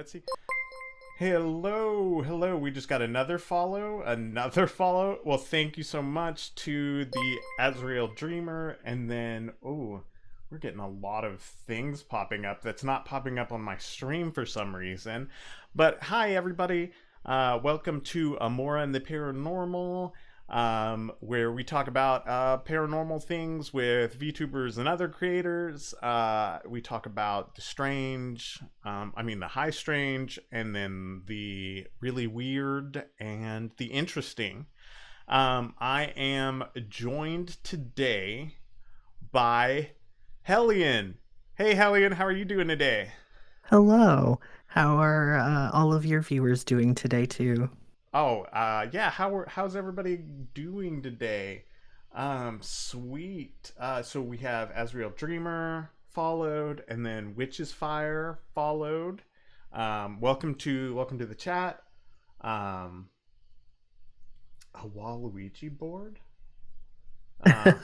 see. Hello. We just got another follow. Well, thank you so much to the Azrael Dreamer. And then, we're getting a lot of things popping up that's not popping up on my stream for some reason. But hi, everybody. Welcome to Amora and the Paranormal, where we talk about paranormal things with VTubers and other creators. We talk about the strange, the high strange, and then the really weird and the interesting. I am joined today by Hel'leon. Hey, Hel'leon, how are you doing today? Hello. How are all of your viewers doing today too? Yeah. How's everybody doing today? Sweet. So we have Azrael Dreamer followed, and then Witch's Fire followed. Welcome to the chat. Um, a Waluigi board. Um,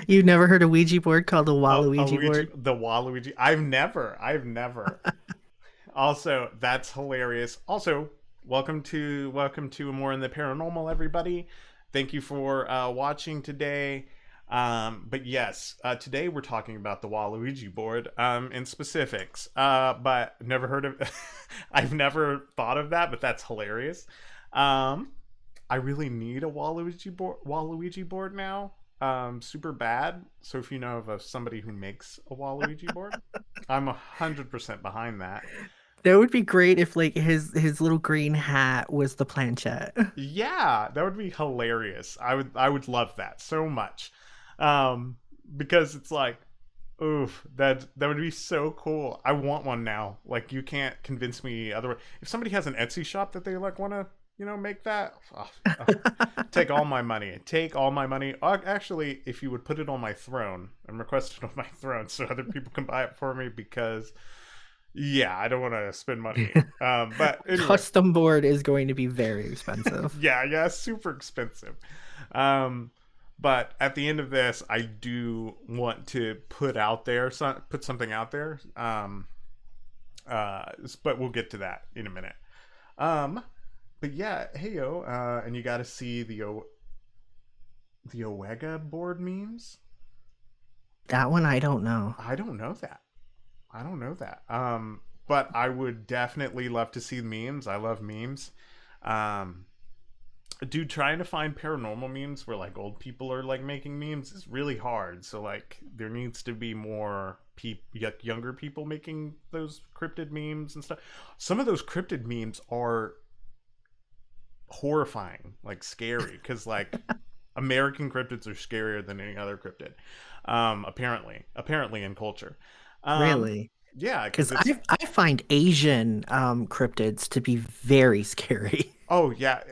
You've never heard a Ouija board called a a Waluigi Luigi, board? the Waluigi. I've never. Also, that's hilarious. Also, welcome to More in the Paranormal, everybody. Thank you for watching today. But yes, today we're talking about the Waluigi board in specifics. But never heard of. I've never thought of that, but that's hilarious. Um, I really need a Waluigi board now. Super bad. So if you know of somebody who makes a Waluigi board, I'm 100% behind that. That would be great if like his little green hat was the planchette. Yeah, that would be hilarious. I would love that so much. Um because it's like, oof, that would be so cool. I want one now. Like, you can't convince me otherwise. If somebody has an Etsy shop that they like want to, make that, take all my money. Take all my money. Actually, if you would put it on my throne and request it on my throne so other people can buy it for me, because yeah, I don't want to spend money. But anyway, Custom board is going to be very expensive. yeah, super expensive. Um, but at the end of this, I do want to put something out there. But we'll get to that in a minute. Um, but yeah, heyo, and you got to see the Owega board memes. That one I don't know. I don't know that. I don't know that. But I would definitely love to see memes. I love memes. Um, Dude, trying to find paranormal memes where like old people are like making memes is really hard. So like there needs to be more younger people making those cryptid memes and stuff. Some of those cryptid memes are horrifying, like scary, because like American cryptids are scarier than any other cryptid. Apparently in culture. Um, Really? yeah, because Because it's I find Asian cryptids to be very scary. Oh yeah,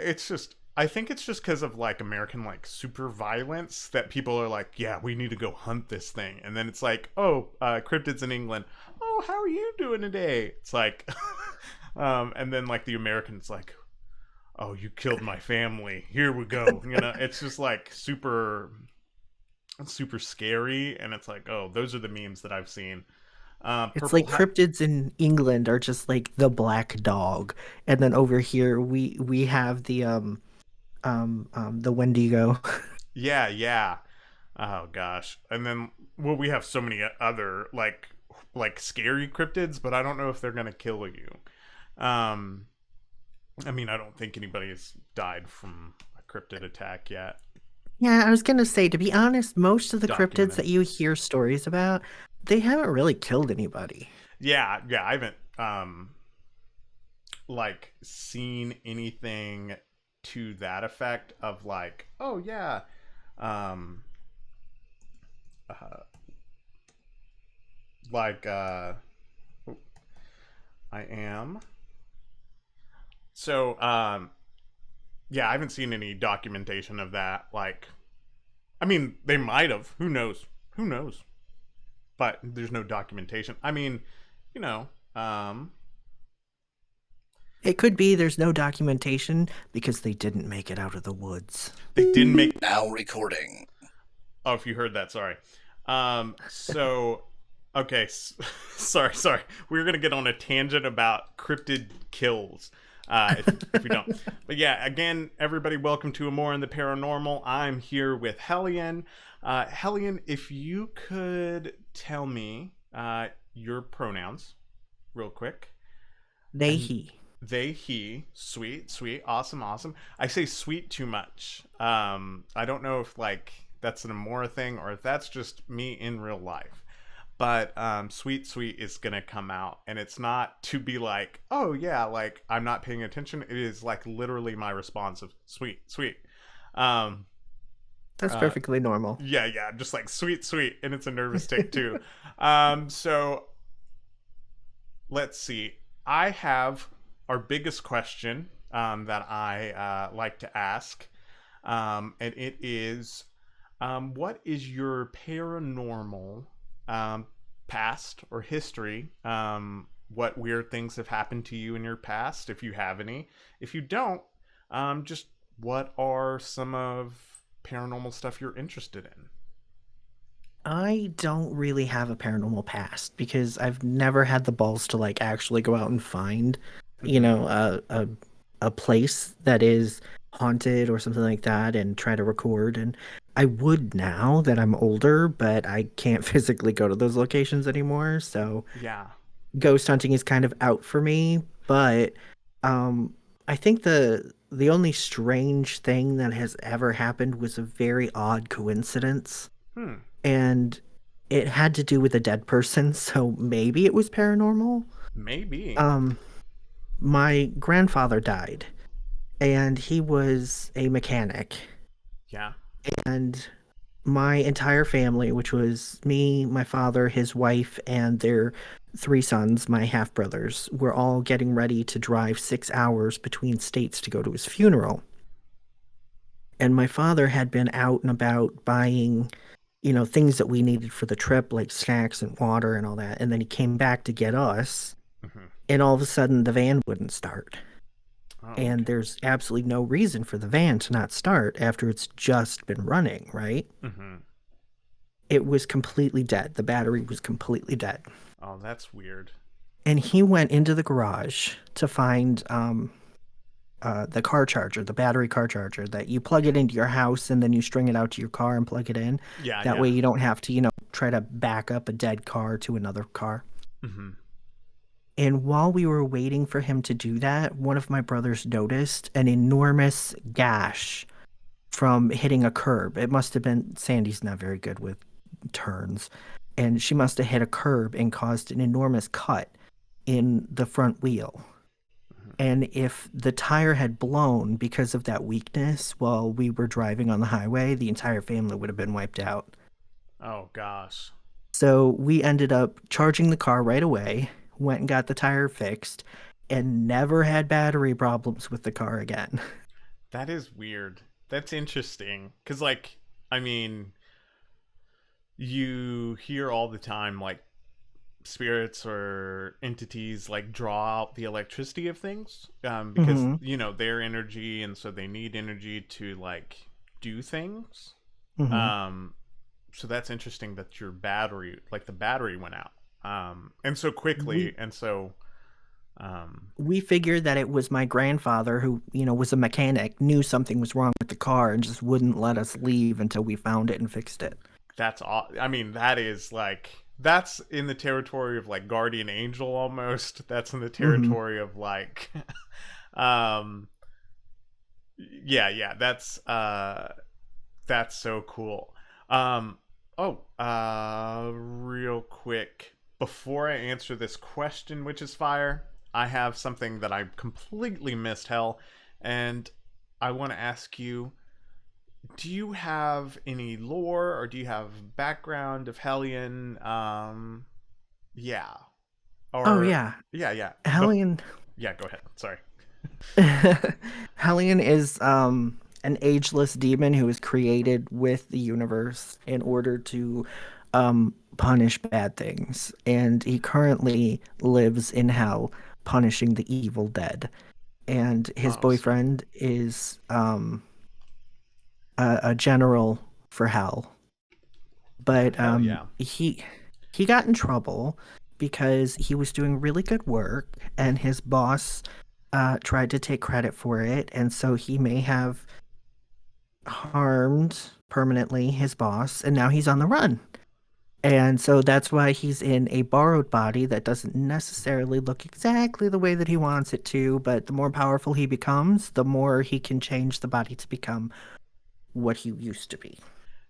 I think it's just because of like American like super violence that people are like, yeah, we need to go hunt this thing, and then it's like, oh, cryptids in England. Oh, how are you doing today? It's like, and then like the Americans like, oh, you killed my family. Here we go. It's just like super scary, and it's like, oh, those are the memes that I've seen. It's Purple like hat. cryptids in England are just like the black dog, and then over here we have the Wendigo. Yeah. Oh gosh. And then, well, we have so many other like scary cryptids, but I don't know if they're gonna kill you. Um, I don't think anybody has died from a cryptid attack yet. Yeah, I was gonna say, to be honest, most of the cryptids Documented. that you hear stories about, they haven't really killed anybody. Yeah. I haven't like seen anything to that effect of like, oh yeah, um, uh, like I am. So yeah, I haven't seen any documentation of that. Like, they might have. Who knows? Who knows? But there's no documentation. You know, um, It could be there's no documentation because they didn't make it out of the woods. they didn't make. Now recording. Oh, if you heard that, sorry. So, Okay, sorry. We're gonna get on a tangent about cryptid kills. If we don't, but yeah, again, everybody, welcome to More in the Paranormal. I'm here with Hel'leon. Hel'leon, if you could tell me your pronouns real quick, They and he. they, he, sweet, sweet, awesome, awesome. I say sweet too much. I don't know if like that's an Amora thing or if that's just me in real life. But sweet, sweet is gonna come out, and it's not to be like, oh yeah, like I'm not paying attention. It is like literally my response of sweet, sweet. Um, That's uh, perfectly normal. yeah, just like sweet, sweet, and it's a nervous tick too. So let's see. I have our biggest question that I like to ask, and it is, what is your paranormal um, past or history? What weird things have happened to you in your past, if you have any? If you don't, just what are some of paranormal stuff you're interested in? I don't really have a paranormal past because I've never had the balls to like actually go out and find, you Mm-hmm. know, a place that is haunted or something like that and try to record. And I would now that I'm older, but I can't physically go to those locations anymore. So Yeah. ghost hunting is kind of out for me. But um, I think the only strange thing that has ever happened was a very odd coincidence, Hmm. and it had to do with a dead person, so maybe it was paranormal. Maybe. Um, my grandfather died, and he was a mechanic, Yeah. and my entire family, which was me, my father, his wife, and their three sons, my half brothers, were all getting ready to drive 6 hours between states to go to his funeral. And my father had been out and about buying, things that we needed for the trip, like snacks and water and all that. And then he came back to get us, Mm-hmm. and all of a sudden the van wouldn't start. Oh, And okay. there's absolutely no reason for the van to not start after it's just been running, right? Mm-hmm. It was completely dead. The battery was completely dead. Oh, that's weird. And he went into the garage to find the car charger, the battery car charger that you plug it into your house and then you string it out to your car and plug it in. Yeah, That way yeah. you don't have to, try to back up a dead car to another car. Mm-hmm. And while we were waiting for him to do that, one of my brothers noticed an enormous gash from hitting a curb. It must have been Sandy's not very good with turns, and she must have hit a curb and caused an enormous cut in the front wheel. Mm-hmm. And if the tire had blown because of that weakness while we were driving on the highway, the entire family would have been wiped out. Oh gosh. So we ended up charging the car right away, went and got the tire fixed, and never had battery problems with the car again. That is weird. That's interesting. Cause like, I mean, you hear all the time like spirits or entities like draw out the electricity of things, because Hmm. their energy, and so they need energy to like do things. Hmm. Um, so that's interesting that your battery, like the battery, went out, and so quickly, We and so um, we figured that it was my grandfather who, was a mechanic, knew something was wrong with the car and just wouldn't let us leave until we found it and fixed it. that's all. I mean, that is like that's in the territory of like guardian angel almost. That's in the Hmm. territory of like, um, yeah. That's so cool. Um, oh, real quick before I answer this question, which is fire, I have something that I completely missed, Hell, and I want to ask you, do you have any lore or do you have background of Hellion? Yeah. Oh Or yeah, yeah. Hellion. Yeah, go ahead. Sorry. Hellion is an ageless demon who was created with the universe in order to punish bad things, and he currently lives in hell, punishing the evil dead. And his Oh, sweet. boyfriend is a general for hell, but Hell yeah. he got in trouble because he was doing really good work and his boss tried to take credit for it. And so he may have harmed permanently his boss, and now he's on the run. And so that's why he's in a borrowed body that doesn't necessarily look exactly the way that he wants it to, but the more powerful he becomes, the more he can change the body to become what he used to be.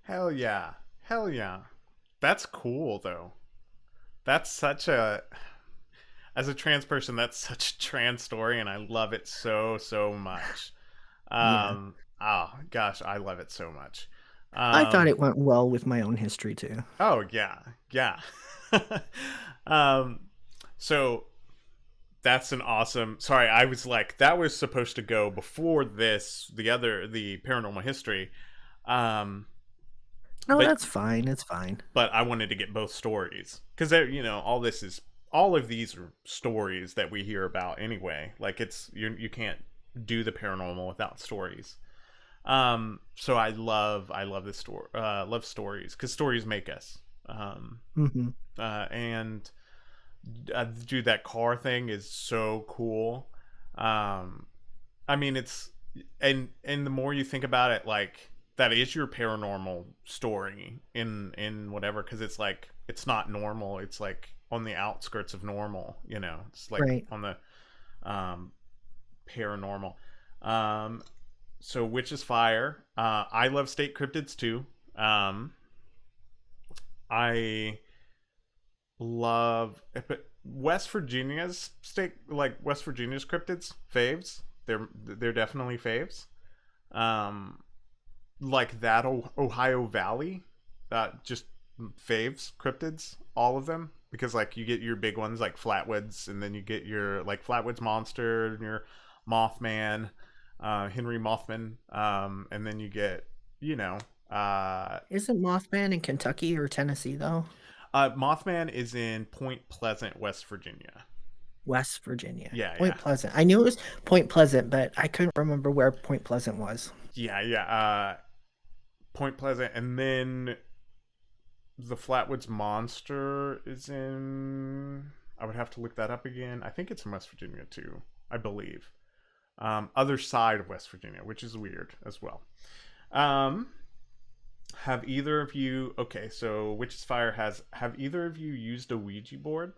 Hell yeah. Hell yeah. That's cool though. That's such a as a trans person, that's such a trans story and I love it so so much. Yeah. Oh gosh, I love it so much. I thought Um it went well with my own history too. oh yeah. Yeah. um so that's an awesome. Sorry, I was like that was supposed to go before this, the paranormal history. Um Oh, but that's fine. It's fine. I wanted to get both stories because all of these are stories that we hear about anyway. Like you can't do the paranormal without stories. So I love this story, love stories because stories make us. Um, Hmm. and dude, that car thing is so cool. Um, I mean, and the more you think about it, like that is your paranormal story in whatever, because it's like it's not normal. It's like on the outskirts of normal. It's like Right. on the um, paranormal. Um, so Witch's Fire. I love state cryptids too. I love West Virginia's state, like West Virginia's cryptids faves. They're definitely faves. Um, like that Ohio Valley, just faves cryptids, all of them, because like you get your big ones like Flatwoods, and then you get your like Flatwoods Monster and your Mothman, Henry Mothman, and then you get you know uh, Isn't Mothman in Kentucky or Tennessee though? Mothman is in Point Pleasant, West Virginia. West Virginia. Yeah, yeah, Point Pleasant. I knew it was Point Pleasant, but I couldn't remember where Point Pleasant was. yeah. Point Pleasant, and then the Flatwoods Monster is in. I would have to look that up again. I think it's in West Virginia too. I believe. Other side of West Virginia, which is weird as well. Um, have either of you? Okay, so Witch's Fire has. Have either of you used a Ouija board?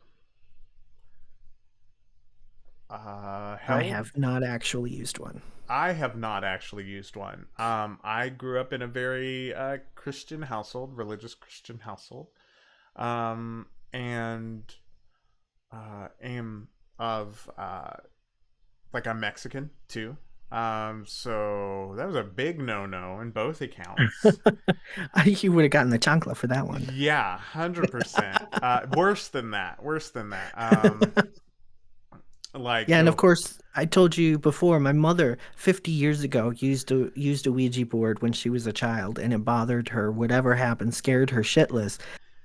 I Hell, have not actually used one. I have not actually used one. I grew up in a very Christian household, religious Christian household, and am of like I'm Mexican too. So that was a big no-no in both accounts. You would have gotten the chancla for that one. Yeah, 100%. Worse than that. Worse than that. Like Yeah, and of no. course, I told you before, my mother 50 years ago used a Ouija board when she was a child and it bothered her. Whatever happened scared her shitless.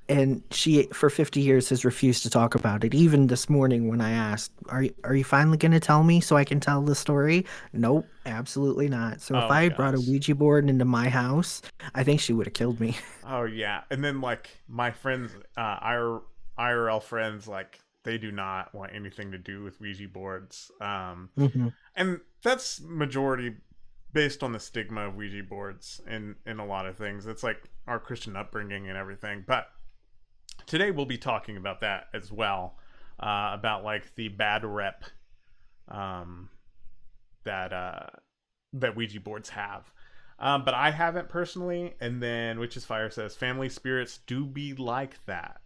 And she for 50 years has refused to talk about it. Even this morning when I asked, "Are you finally going to tell me so I can tell the story?" Nope, absolutely not. So if Oh I had brought a gosh. Ouija board into my house, I think she would have killed me. Oh yeah, and then like my friends, IRL friends, like they do not want anything to do with Ouija boards. Hmm. And that's majority based on the stigma of Ouija boards in a lot of things. It's like our Christian upbringing and everything. But today we'll be talking about that as well, about like the bad rep um, that that Ouija boards have. But I haven't personally. And then Witch's Fire says family spirits do be like that.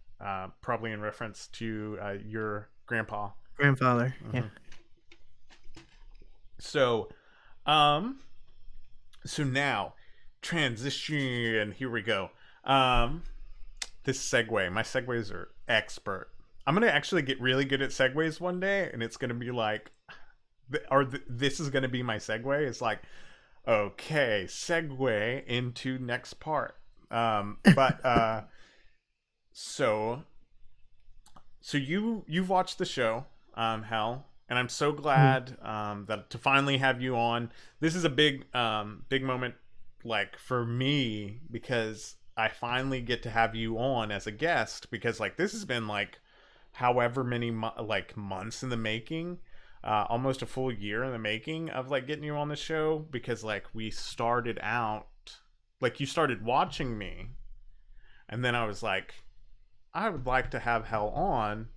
Probably in reference to your grandpa. Grandfather, yeah. Hmm. So, um, so now transition. Here we go. Um, this segue. My segues are expert. I'm gonna actually get really good at segues one day, and it's gonna be like, this is gonna be my segue. It's like, okay, segue into next part. But so you've watched the show, Hell, and I'm so Mhm. glad that to finally have you on. This is a big big moment, like for me, because I finally get to have you on as a guest because like this has been like however many like months in the making, almost a full year in the making of like getting you on the show because like we started out like you started watching me and then I was like I would like to have Hell on.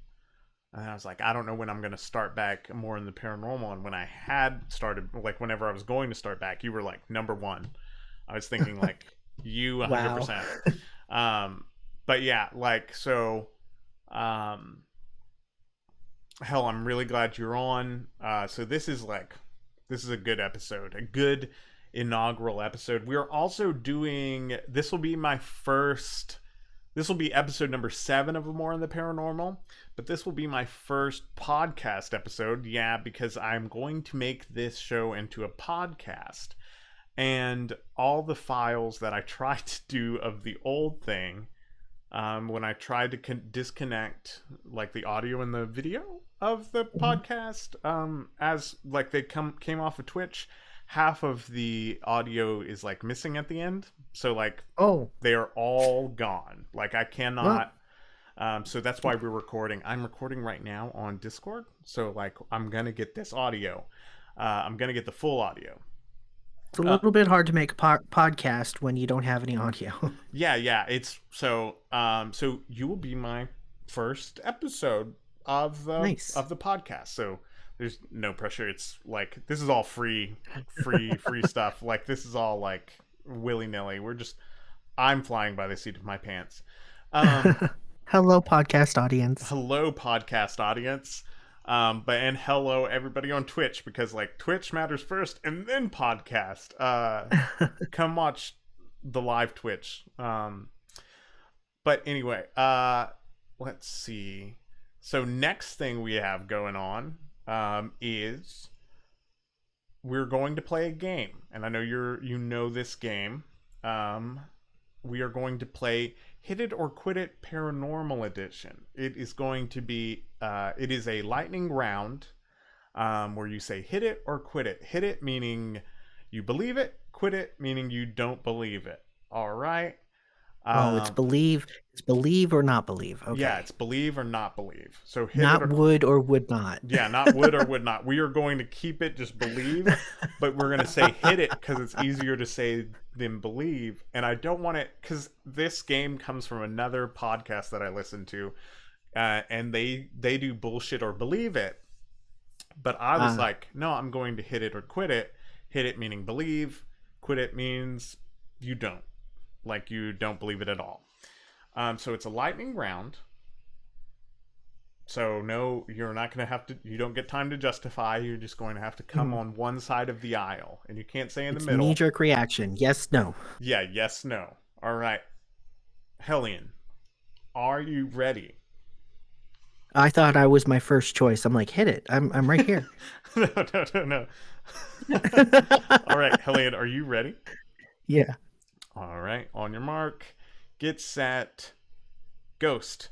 And I was like, I don't know when I'm going to start back more in the paranormal. And when I had started, like, whenever I was going to start back, you were like number one. I was thinking, like, you Wow. 100%. Um, but yeah, like, so, um, hell, I'm really glad you're on. So this is like, this is a good episode, a good inaugural episode. We're also doing, this will be my first this will be episode number 7 of More in the Paranormal, but this will be my first podcast episode. Yeah, because I'm going to make this show into a podcast. And all the files that I tried to do of the old thing, when I tried to disconnect like the audio and the video of the Mhm. podcast, as like they came off of Twitch, half of the audio is like missing at the end. So like Oh, they are all gone. Like I well, cannot. So that's why we're recording. I'm recording right now on Discord. So like I'm gonna get this audio. I'm gonna get the full audio. it's a Uh, little bit hard to make a podcast when you don't have any audio. yeah, yeah. It's so. So you will be my first episode Nice. of the podcast. So there's no pressure. It's like this is all free stuff. Like this is all like willy nilly. We're just I'm flying by the seat of my pants. Um, Hello, podcast audience. hello podcast audience, but and hello everybody on Twitch because like Twitch matters first and then podcast. Come watch the live Twitch. But anyway, let's see. So next thing we have going on is we're going to play a game, and I know you know this game. Um, we are going to play Hit It or Quit It Paranormal Edition. It is going to be it is a lightning round where you say hit it or quit it. Hit it meaning you believe it, quit it meaning you don't believe it. All right. Oh, Um, it's believe or not believe. yeah, Okay. it's believe or not believe. So hit it Not or would or would not. yeah, not would or would not. We are going to keep it just believe, but we're going to say hit it because it's easier to say than believe. And I don't want it because this game comes from another podcast that I listen to, and they do bullshit or believe it. But I was Ah, like, no, I'm going to hit it or quit it. Hit it meaning believe, quit it means you don't, like you don't believe it at all. So it's a lightning round. So no, you're not going to have to. You don't get time to justify. You're just going to have to come mhm. on one side of the aisle, and you can't say in the It's middle. knee-jerk reaction. Yes, no. Yeah, yes, no. All right, Hel'leon, are you ready? I thought I was my first choice. I'm like, hit it. I'm right here. No, no, no, no. All right, Hel'leon, are you ready? Yeah. All right, on your mark, get set, ghost,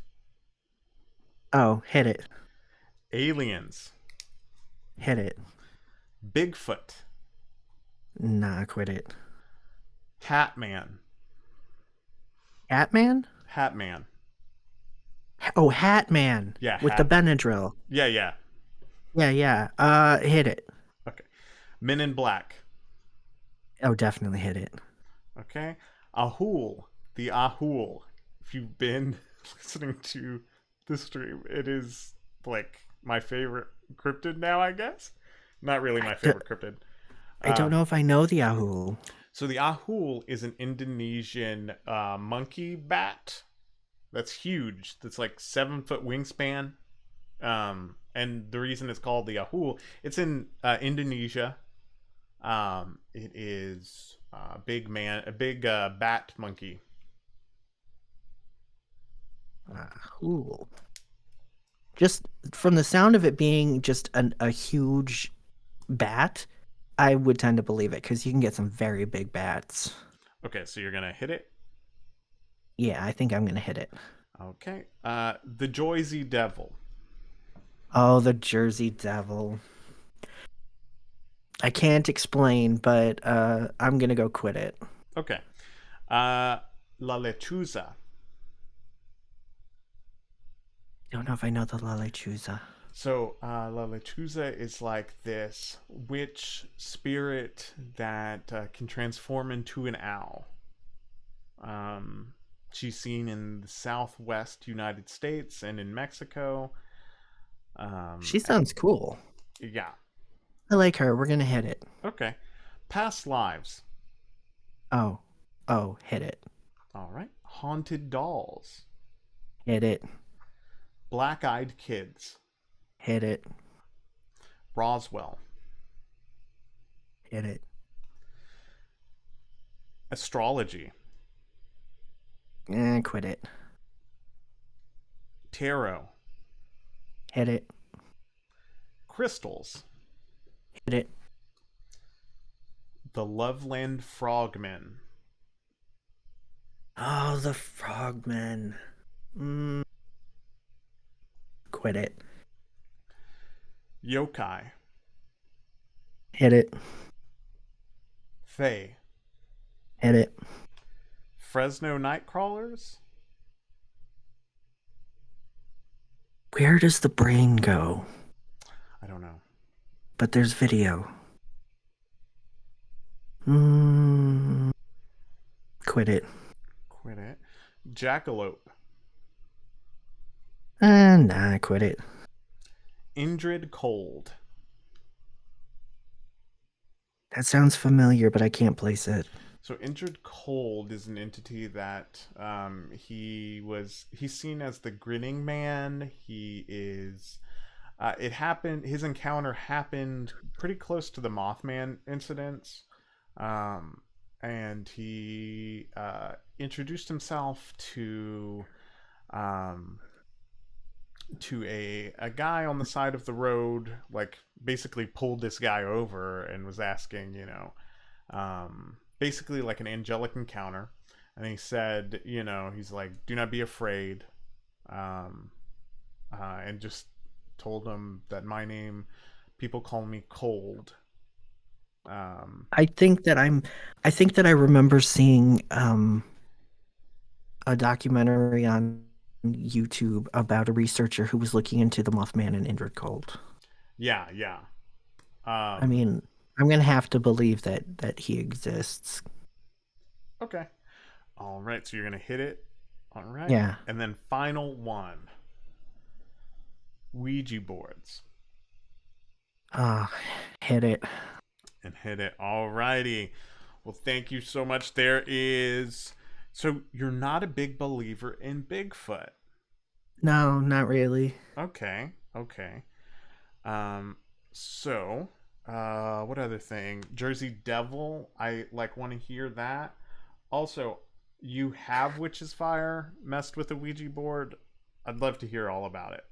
Oh, hit it. aliens, Hit it. Bigfoot, Nah, quit it. Hatman, Hatman? Hatman. Oh, Hatman Yeah, with the Hatman. Benadryl. Yeah, yeah. Yeah, yeah. Hit it. Okay. Men in Black. Oh, definitely hit it. Okay. Ahul, the Ahul. If you've been listening to the stream, it is like my favorite cryptid now, I guess. Not really I, my d- favorite cryptid. I don't Um, know if I know the Yahoo. so the Ahul is an Indonesian monkey bat that's huge. That's like 7 foot wingspan. And the reason it's called the Ahul, it's in Indonesia. It is a big bat monkey. Yahoo. Just from the sound of it being just a huge bat, I would tend to believe it because you can get some very big bats. Okay, so you're gonna hit it. Yeah, I think I'm gonna hit it. Okay. The Joyzy Devil. Oh, the Jersey Devil. I can't explain, but I'm gonna go quit it. Okay. Uh, La Lechuza. Don't know if I know the La Lechuza. So La Lechuza is like this witch spirit that can transform into an owl. Um, she's seen in the Southwest United States and in Mexico. Um, She sounds cool. yeah. I like her. We're gonna hit it. Okay. Past lives. Oh, oh, hit it, All right. Haunted dolls. hit it, Black eyed kids. hit it, Roswell. hit it. Astrology. Quit it. Tarot. Hit it, Crystals. hit it. The Loveland Frogmen. Oh, the frogmen. Mm, quit it. Yokai. Hit it, Fae. hit it. Fresno Nightcrawlers. Where does the brain go? I don't know. But there's video. Mm, quit it. Quit it. Jackalope. Nah, quit it. Indrid Cold. That sounds familiar, but I can't place it. So Indrid Cold is an entity that he's seen as the grinning man. He is it happened his encounter happened pretty close to the Mothman incidents. Um, and he introduced himself um, to a guy on the side of the road, like basically pulled this guy over and was asking, basically like an angelic encounter. And he said, he's like, "Do not be afraid," um, and just told him that my name, people call me Cold. Um, I think that I think that I remember seeing a documentary on YouTube about a researcher who was looking into the Mothman and Indrid Cold. yeah, yeah. I Um, mean, I'm gonna have to believe that he exists. okay. All right. So you're gonna hit it. All right. Yeah. And then final one. Ouija boards. Ah, hit it. And hit it. Alrighty. Well, thank you so much. There is. So you're not a big believer in Bigfoot. No, not really. Okay. Okay. Um. So, what other thing? Jersey Devil. I like want to hear that. Also, you have Witch's Fire messed with a Ouija board. I'd love to hear all about it.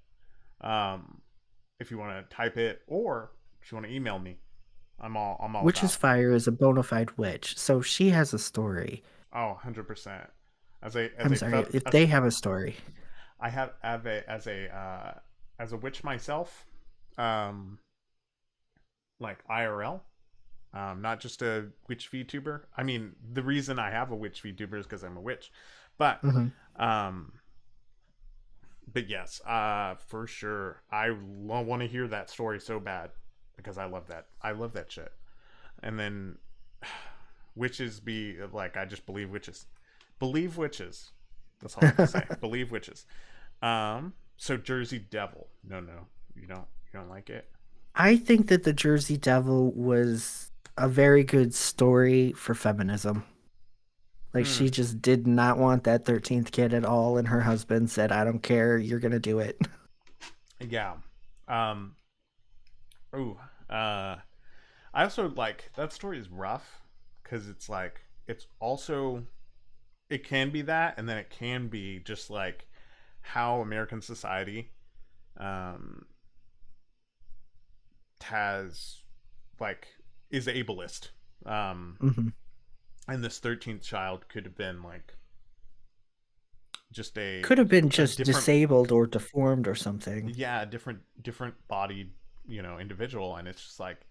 Um, if you want to type it or if you want to email me, I'm all Witch's about it. Fire is a bona fide witch, so she has a story. Oh, 100%. As a as I'm a sorry, fe- if they have a story. I have a as a witch myself, um, like IRL, not just a witch VTuber. I mean, the reason I have a witch VTuber is because I'm a witch, but Hmm. um, but yes, for sure, I want to hear that story so bad because I love that. I love that shit. And then witches be like, I just believe witches. Believe witches. That's all I have to say. Believe witches. So Jersey Devil. No, no, you don't like it. I think that the Jersey Devil was a very good story for feminism. Like Hmm. she just did not want that 13th kid at all, and her husband said, "I don't care, you're gonna do it." Yeah. Um. Ooh. I also like that story is rough because it's like it's also it can be that, and then it can be just like how American society um has like is ableist. Um, Hmm. and this 13th child could have been like just Could have been a just different, disabled or deformed or something. yeah, different bodied individual, and it's just like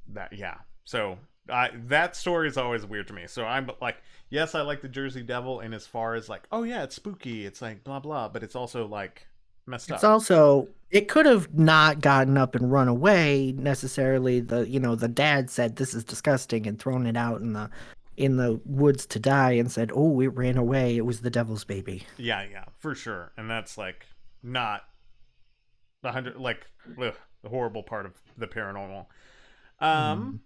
that. Yeah. So That story is always weird to me. So I'm like, yes, I like the Jersey Devil, and as far as like, oh yeah, it's spooky, it's like blah blah, but it's also like messed It's up. also it could have not gotten up and run away necessarily. The dad said this is disgusting and thrown it out in the woods to die and said, "Oh, it ran away. It was the devil's baby." Yeah, yeah, for sure. And that's like not the hundred like ugh, the horrible part of the paranormal. Um, Mm.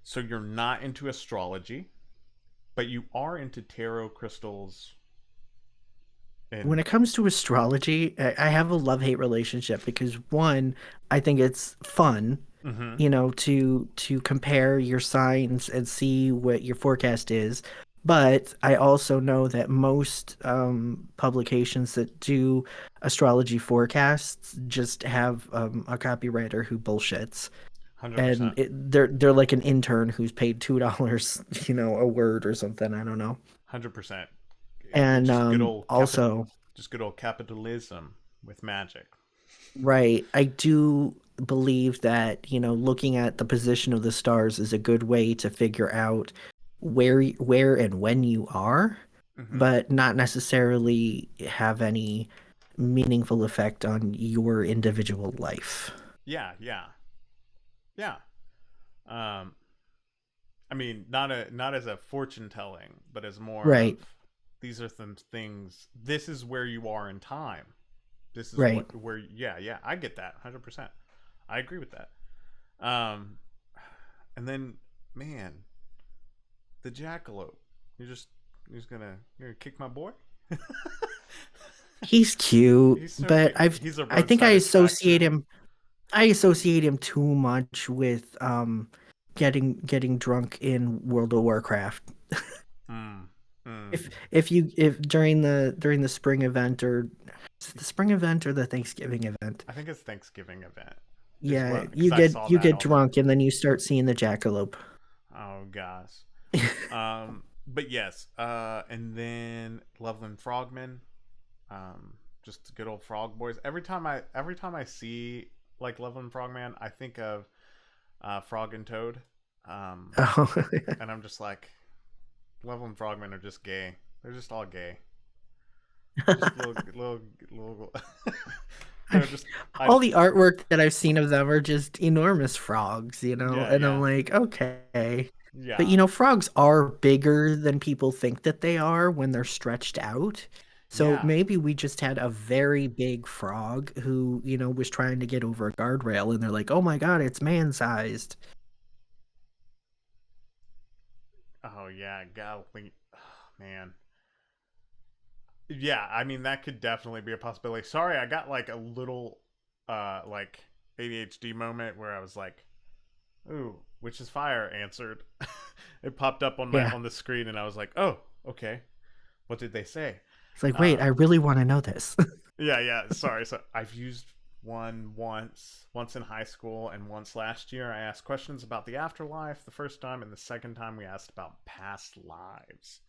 so you're not into astrology, but you are into tarot crystals When and it comes to astrology, I have a love-hate relationship because one, I think it's fun, mm-hmm, to compare your signs and see what your forecast is. But I also know that most publications that do astrology forecasts just have a copywriter who bullshits, 100%. and they're like an intern who's paid $2, a word or something. I don't know. 100%. And Just good old also, just good old capitalism with magic. right, I do believe that, looking at the position of the stars is a good way to figure out where and when you are, Mm-hmm. but not necessarily have any meaningful effect on your individual life. Yeah, yeah, yeah. Um, I mean, not as a fortune telling, but as more Right, of these are some things. This is where you are in time. This is right. what where. Yeah, yeah. I get that 100%. I agree with that. Um, and then man, the jackalope. You're gonna kick my boy. He's cute, He's so but cute. He's a I think roadside attraction. I associate him too much with getting drunk in World of Warcraft. Mm, mm. If during the spring event, or is it the spring event or the Thanksgiving event? I think it's Thanksgiving event is Yeah, what because I saw you that get on the. drunk and then you start seeing the jackalope. Oh gosh. But yes. And then Loveland Frogman. Just good old Frog Boys. Every time I see like Loveland Frogman, I think of Frog and Toad. Um, Oh, and I'm just like, Loveland Frogmen are just gay. They're just all gay. Just little. I They're just I all the artwork that I've seen of them are just enormous frogs, yeah and I'm yeah like, okay. But yeah frogs are bigger than people think that they are when they're stretched out. So yeah. maybe we just had a very big frog who, was trying to get over a guardrail and they're like, "Oh my God, it's man-sized." Oh yeah, golly, oh, man. Yeah, I mean that could definitely be a possibility. Sorry, I got like a little like ADHD moment where I was like, "Ooh, which is fire?" answered. It popped up Yeah. on the screen, and I was like, "Oh, okay. What did they say?" It's like, "Wait, Uh, I really want to know this." yeah, yeah. Sorry. So I've used one once in high school, and once last year. I asked questions about the afterlife the first time, and the second time we asked about past lives.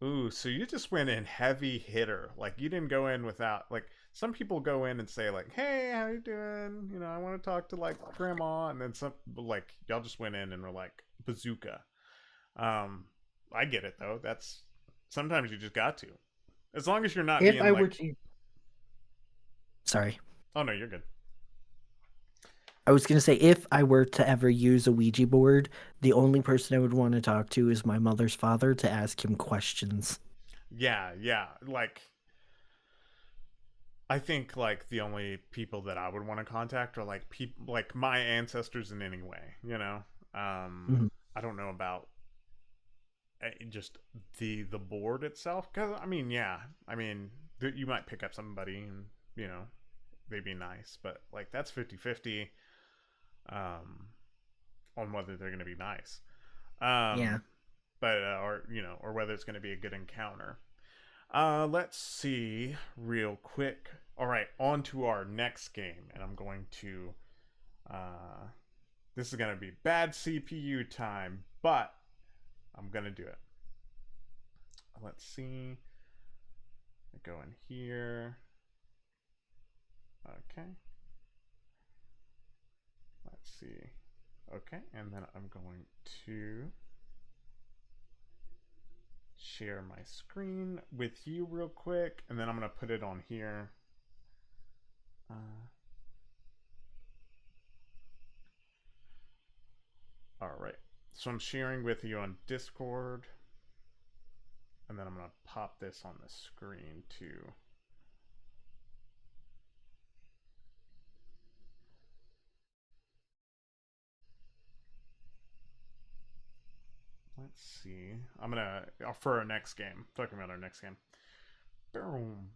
Ooh, so you just went in heavy hitter. Like you didn't go in without like some people go in and say like, "Hey, how you doing? I want to talk to like grandma," and then some like y'all just went in and were like bazooka. Um, I get it though. That's sometimes you just got to, as long as you're not If being I were like, to Sorry. "Oh no, you're good." I was going to say, if I were to ever use a Ouija board, the only person I would want to talk to is my mother's father to ask him questions. Yeah, yeah. Like I think like the only people that I would want to contact are like people like my ancestors in any way. Mhm. I don't know about just the board itself because I mean yeah I mean you might pick up somebody and you know they'd be nice but like that's 50-50 um on whether they're going to be nice Yeah. um but or or whether it's going to be a good encounter. Let's see real quick. All right, on to our next game, and I'm going to uh this is going to be bad CPU time, but I'm going to do it. Let's see. I go in here. Okay. Let's see. Okay, and then I'm going to share my screen with you real quick, and then I'm going to put it on here. Uh, all right. So I'm sharing with you on Discord, and then I'm going to pop this on the screen too. Let's see. I'm gonna for our next game. Talking about our next game. Boom.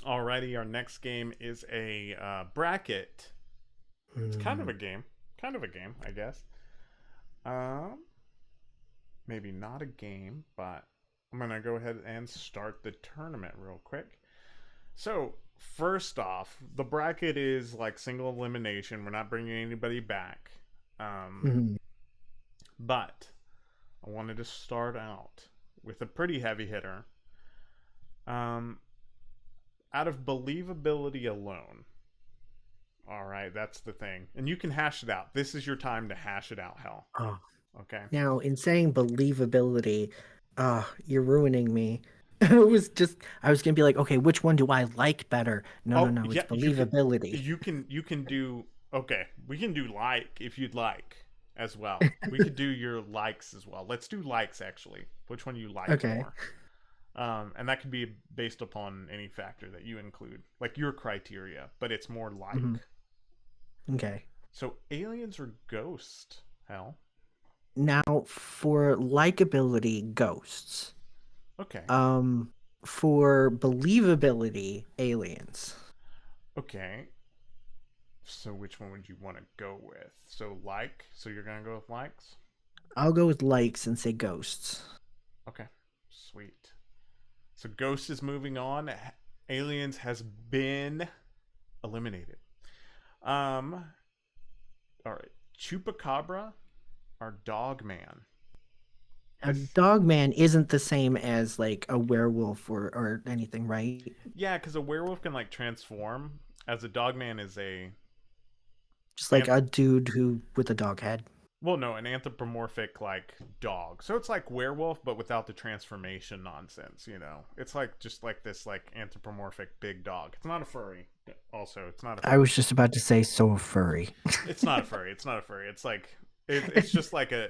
Alrighty, our next game is a bracket. It's kind of a Hmm. game. Kind of a game, I guess. Um, maybe not a game, but I'm gonna go ahead and start the tournament real quick. So first off, the bracket is like single elimination. We're not bringing anybody back. Um, Hmm. but I wanted to start out with a pretty heavy hitter. Um, out of believability alone. All right, that's the thing. And you can hash it out. This is your time to hash it out, Hell. Oh, Okay. now in saying believability, you're ruining me. It was just I was gonna be like, okay, which one do I like better? No, no, Oh, no, it's yeah, you can believability. you can do okay, we can do like if you'd like as well. We could do your likes as well. Let's do likes actually. Which one you like Okay. more? And that could be based upon any factor that you include, like your criteria, but it's more Hmm. like. Okay. So aliens or ghost? Hell. Now for likability, ghosts. Okay. Um, for believability, aliens. Okay. So which one would you want to go with? So like, so you're gonna go with likes? I'll go with likes and say ghosts. Okay. Sweet. So ghost is moving on. Aliens has been eliminated. Um. All right. Chupacabra or Dogman? A This. dog man isn't the same as like a werewolf or anything, right? Yeah, because a werewolf can like transform. As a Dogman is a. Just like a dude who with a dog head. Well, no, an anthropomorphic like dog. So it's like werewolf, but without the transformation nonsense. It's like just like this like anthropomorphic big dog. It's not a furry. Also, it's not a I was furry. just about to say so furry. It's not a furry. It's not a furry. It's like it's just like a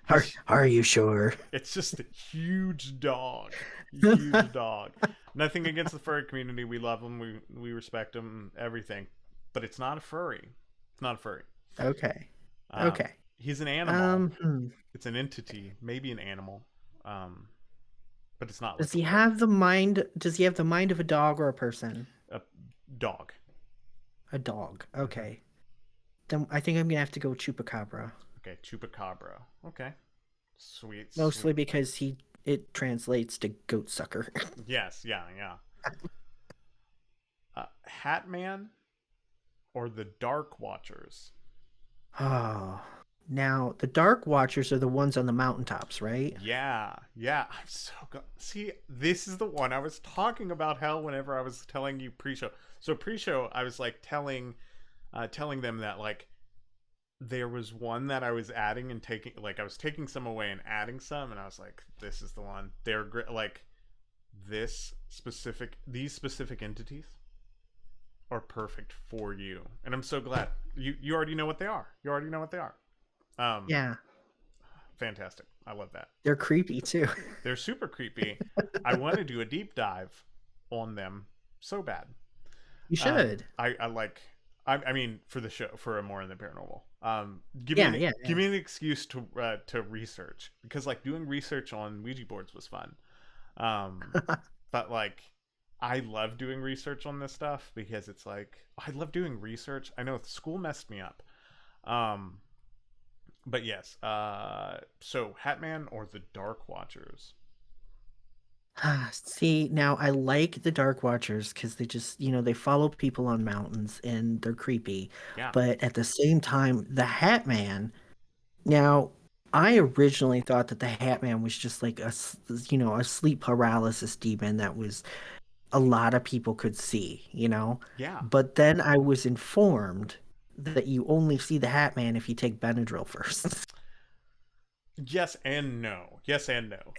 are this. are you sure? It's just a huge dog, huge dog. Nothing against the furry community. We love them. We respect them. Everything, but it's not a furry. It's not a furry. Okay. Um, Okay. he's an animal. Hmm. It's an entity, maybe an animal, um, but it's not Does like a he fur. have the mind? Does he have the mind of a dog or a person? A dog. A dog. Mm-hmm. Okay. Then I think I'm gonna have to go chupacabra. Okay, chupacabra. Okay, sweet, Mostly sweet. because it translates to goat sucker. Yes, yeah, yeah. Hatman or the Dark Watchers? Oh. Now the Dark Watchers are the ones on the mountaintops, right? Yeah, yeah. I'm so good. See, this is the one I was talking about. Hell, whenever I was telling you pre-show. So pre-show, I was like telling them that like there was one that I was adding and taking, like I was taking some away and adding some, and I was like, this is the one. They're great. Like these specific entities are perfect for you, and I'm so glad you already know what they are. You already know what they are. Um, Yeah. fantastic. I love that. They're creepy too. They're super creepy. I want to do a deep dive on them so bad. You should. I like. I mean, for the show, for a more in the paranormal. Yeah, yeah, Give yeah. me an excuse to research, because like doing research on Ouija boards was fun. Um, but like, I love doing research on this stuff because it's like I love doing research. I know school messed me up. Um, but yes. So Hatman or the Dark Watchers? See, now I like the Dark Watchers because they just, they follow people on mountains and they're creepy. Yeah. But at the same time, the Hat Man, now I originally thought that the Hat Man was just like a sleep paralysis demon that was a lot of people could see, you know? Yeah. But then I was informed that you only see the Hat Man if you take Benadryl first. Yes and no. Yes and no.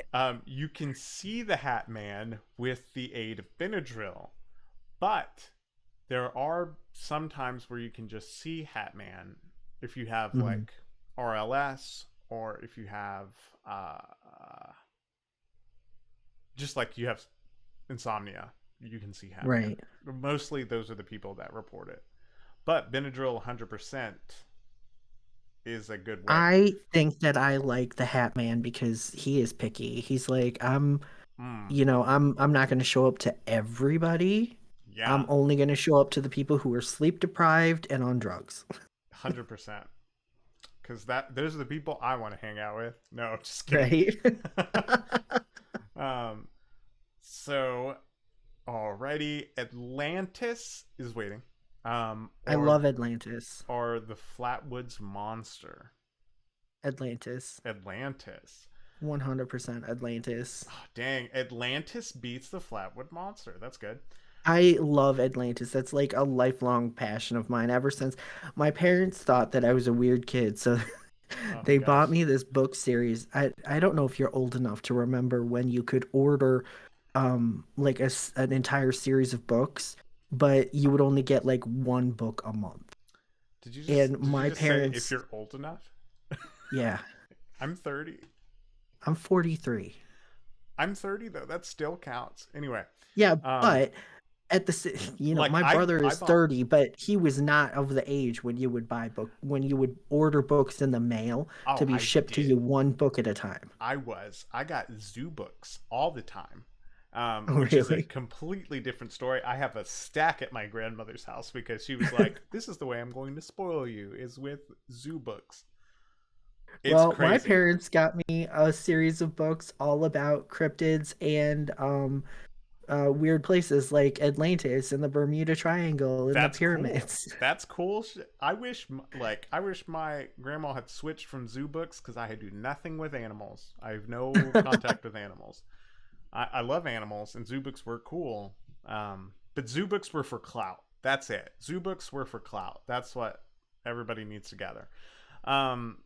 You can see the Hat Man with the aid of Benadryl, but there are some times where you can just see Hat Man if you have Mhm. like RLS or if you have uh, just like you have insomnia, you can see Hat Man. Right. Mostly those are the people that report it. But Benadryl 100% is a good way. I think that I like the Hat Man because he is picky. He's like, Mm, I'm not going to show up to everybody. yeah, I'm only going to show up to the people who are sleep deprived and on drugs. 100%. Because those are the people I want to hang out with. No, just kidding. Right? um, so alrighty, Atlantis is waiting. Um, I or love Atlantis. or the Flatwoods Monster. Atlantis. Atlantis. 100% Atlantis. Oh, dang, Atlantis beats the Flatwood Monster. That's good. I love Atlantis. That's like a lifelong passion of mine ever since my parents thought that I was a weird kid. So Oh they bought gosh. me this book series. I don't know if you're old enough to remember when you could order like an entire series of books, but you would only get like one book a month. And Did you my just say if parents, you're old enough? yeah, I'm 30. I'm 43. I'm 30 though. That still counts. Anyway, Yeah, um but like my I brother I is bought 30, but he was not of the age when you would order books in the mail oh, to be I shipped to you did. one book at a time. I got zoo books all the time. Oh, Which is a really? completely different story. I have a stack at my grandmother's house because she was like, "This is the way I'm going to spoil you is with zoo books." It's Well, my crazy. parents got me a series of books all about cryptids and weird places like Atlantis and the Bermuda Triangle and the That's cool. pyramids. That's cool. I wish my grandma had switched from zoo books because I do nothing with animals. I have no contact with animals. I love animals, and zoo books were cool. But zoo books were for clout. That's it. Zoo books were for clout. That's what everybody needs to gather. Um,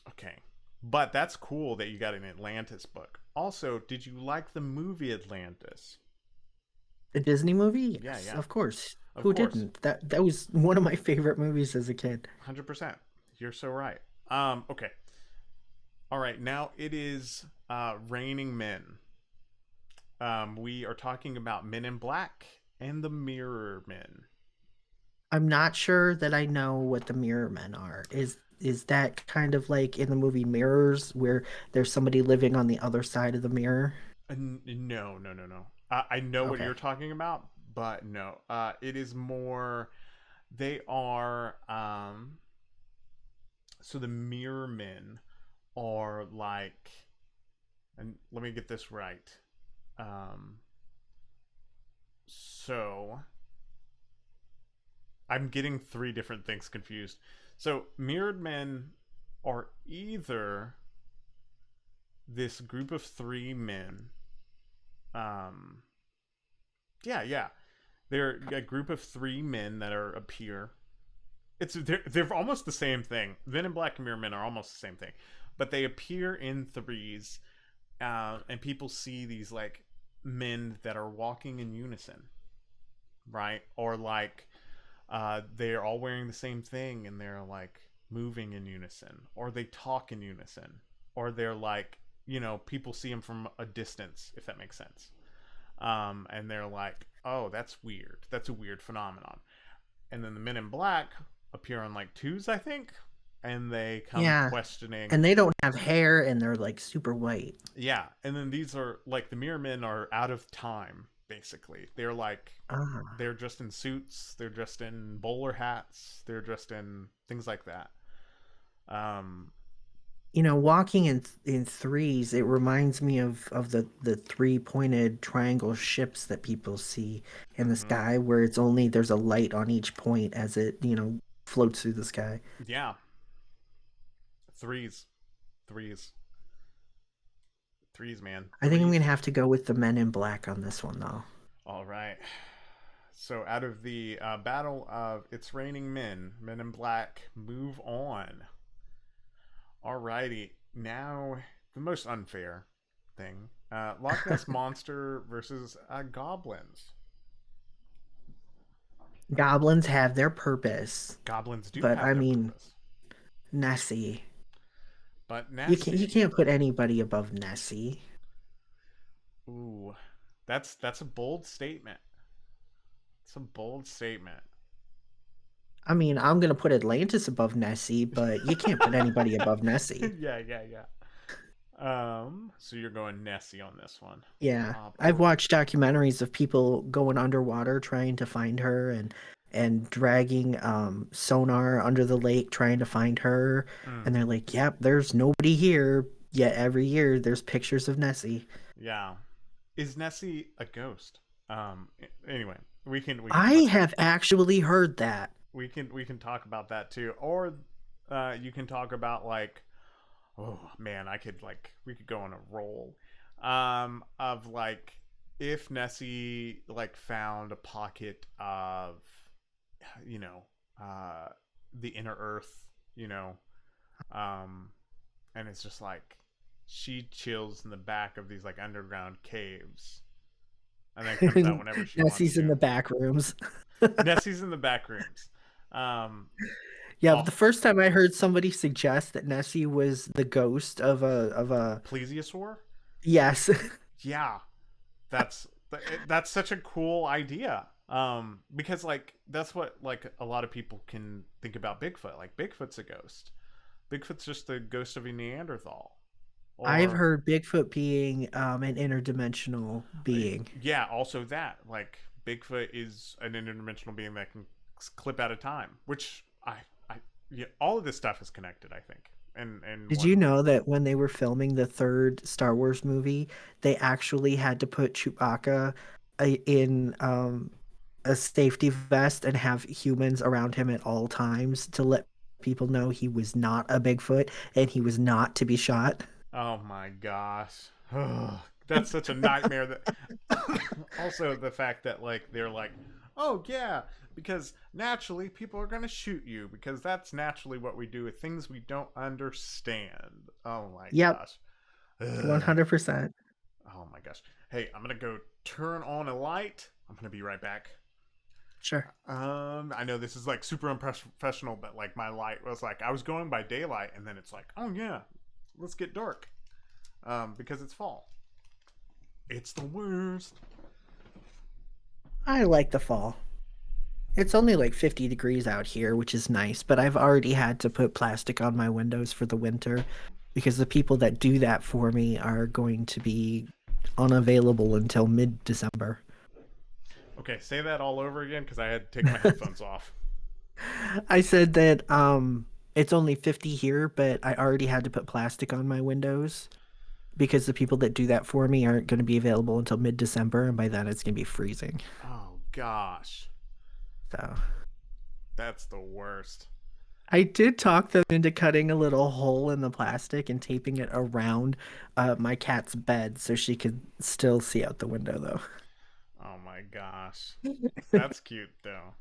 okay, but that's cool that you got an Atlantis book. Also, did you like the movie Atlantis? The Disney movie? Yeah, Yes, yeah, of course. of Who course, didn't? That was one of my favorite movies as a kid. 100%. You're so right. Okay. All right. Now it is Raining Men. We are talking about Men in Black and the Mirror Men. I'm not sure that I know what the Mirror Men are. Is that kind of like in the movie Mirrors where there's somebody living on the other side of the mirror? No, no, no, no. I know what Okay. you're talking about, but no. It is more. They are. So the Mirror Men are like, and let me get this right. Um, so I'm getting three different things confused. So mirrored men are either this group of three men. Um, yeah, yeah, they're a group of three men that are appear. They're almost the same thing. Men in Black and Mirror Men are almost the same thing, but they appear in threes, and people see these like men that are walking in unison, right? Or like they're all wearing the same thing and they're like moving in unison, or they talk in unison, or they're like, people see them from a distance, if that makes sense. And they're like, oh, that's weird. That's a weird phenomenon. And then the Men in Black appear on like twos, I think, and they come Yeah. questioning. And they don't have hair and they're like super white. Yeah, and then these are like the Mirror Men are out of time. Basically, they're like Ah. they're just in suits, they're just in bowler hats, they're just in things like that. Um, Walking in threes, it reminds me of the three-pointed triangle ships that people see in the mm-hmm. sky where there's a light on each point as it floats through the sky. Yeah, threes, threes, threes, man, I think I'm threes. gonna have to go with the Men in Black on this one though. All right. right. So out of the battle of It's Raining Men, Men in Black move on. Alrighty. Now, the most unfair thing. Loch Ness Monster versus goblins. Goblins have their purpose, Goblins do but have I their mean, purpose. Nessie. But You Nessie. can't put anybody above Nessie. Ooh. That's a bold statement. It's a bold statement. I mean, I'm gonna put Atlantis above Nessie, but you can't put anybody above Nessie. Yeah, yeah, yeah. So you're going Nessie on this one. Yeah, I've Poor. watched documentaries of people going underwater trying to find her and dragging sonar under the lake trying to find her, Mm, and they're like, "Yep, there's nobody here." Yet every year there's pictures of Nessie. yeah. Is Nessie a ghost? Anyway, we can I talk have actually heard that. we can talk about that too, or you can talk about like, oh man, I could like we could go on a roll, of like if Nessie like found a pocket of, you know, uh, the inner Earth, you know, um, and it's just like she chills in the back of these like underground caves and then comes out whenever she wants Nessie's in to. the back rooms. Nessie's in the back rooms. Um, Yeah, oh, the first time I heard somebody suggest that Nessie was the ghost of a plesiosaur. yes. Yeah, that's that's such a cool idea. Because like that's what like a lot of people can think about Bigfoot. Like Bigfoot's a ghost. Bigfoot's just the ghost of a Neanderthal. I've Or heard Bigfoot being an interdimensional being. yeah, also that like Bigfoot is an interdimensional being that can clip out of time, which I yeah, all of this stuff is connected, I think. And Did you one know that when they were filming the third Star Wars movie, they actually had to put Chewbacca in a safety vest and have humans around him at all times to let people know he was not a Bigfoot and he was not to be shot? oh my gosh. That's such a nightmare that also the fact that like they're like, "Oh yeah, because naturally people are going to shoot you because that's naturally what we do with things we don't understand." Oh my Yep, gosh. Ugh. 100%. Oh my gosh. Hey, I'm going to go turn on a light. I'm going to be right back. Sure. I know this is like super unprofessional, but like my light was like I was going by daylight, and then it's like, oh yeah, let's get dark, because it's fall. It's the worst. I like the fall. It's only like 50 degrees out here, which is nice, but I've already had to put plastic on my windows for the winter because the people that do that for me are going to be unavailable until mid-December. Okay, say that all over again because I had to take my headphones off. I said that it's only 50 here, but I already had to put plastic on my windows because the people that do that for me aren't going to be available until mid-December, and by then it's going to be freezing. Oh gosh, So that's the worst. I did talk them into cutting a little hole in the plastic and taping it around my cat's bed so she could still see out the window, Oh my gosh, though. that's cute though.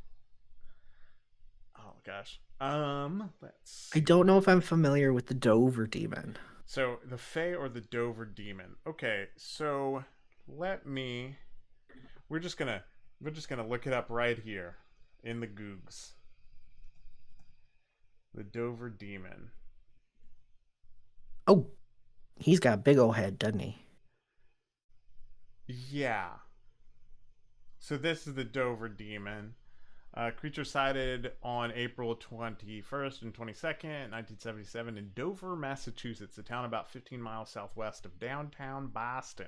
Oh gosh. Let's I see. don't know if I'm familiar with the Dover demon. So the Fae or the Dover demon. Okay, so let me. We're just gonna we're just gonna look it up right here in the Googs. The Dover demon. Oh, he's got a big old head, doesn't he? Yeah. So this is the Dover demon. Creature sighted on April 21st and 22nd, 1977, in Dover, Massachusetts, a town about 15 miles southwest of downtown Boston.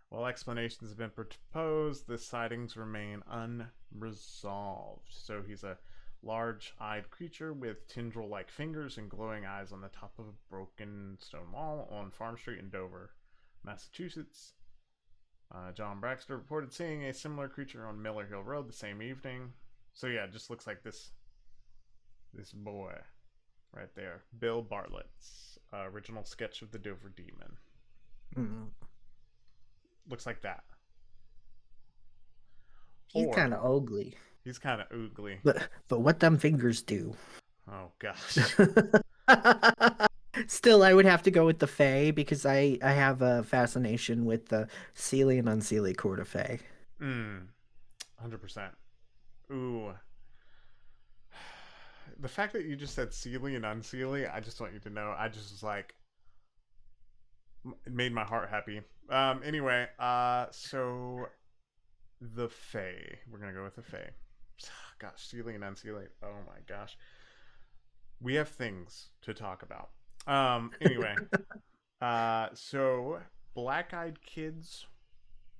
While explanations have been proposed, the sightings remain unresolved. So he's a large eyed creature with tendril like fingers and glowing eyes on the top of a broken stone wall on Farm Street in Dover, Massachusetts. John Braxton reported seeing a similar creature on Miller Hill Road the same evening. So yeah, it just looks like this boy right there, Bill Bartlett's original sketch of the Dover Demon. Mm. Looks like that. He's Or kind of ugly. he's kind of oogly. But what them fingers do. Oh gosh. Still, I would have to go with the Fae because I have a fascination with the Seelie and Unseelie Court of Fae. 100%. Ooh. The fact that you just said Sealy and Unseelie, I just want you to know, I just was like, it made my heart happy. Anyway, so the Fae. We're gonna go with the Fae. Gosh, Sealy and Unseelie. Oh my gosh. We have things to talk about. Anyway, so Black Eyed Kids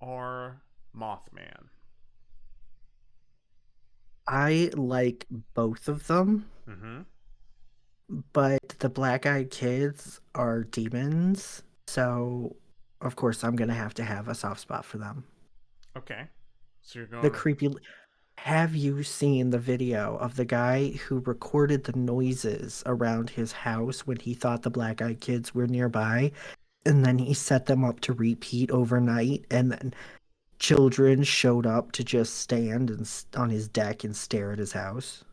are Mothman. I like both of them, Mm-hmm. but the Black-Eyed Kids are demons, so of course I'm gonna have to have a soft spot for them. Okay. So you're The going with creepy. Have you seen the video of the guy who recorded the noises around his house when he thought the Black-Eyed Kids were nearby? And then he set them up to repeat overnight, and then children showed up to just stand on his deck and stare at his house.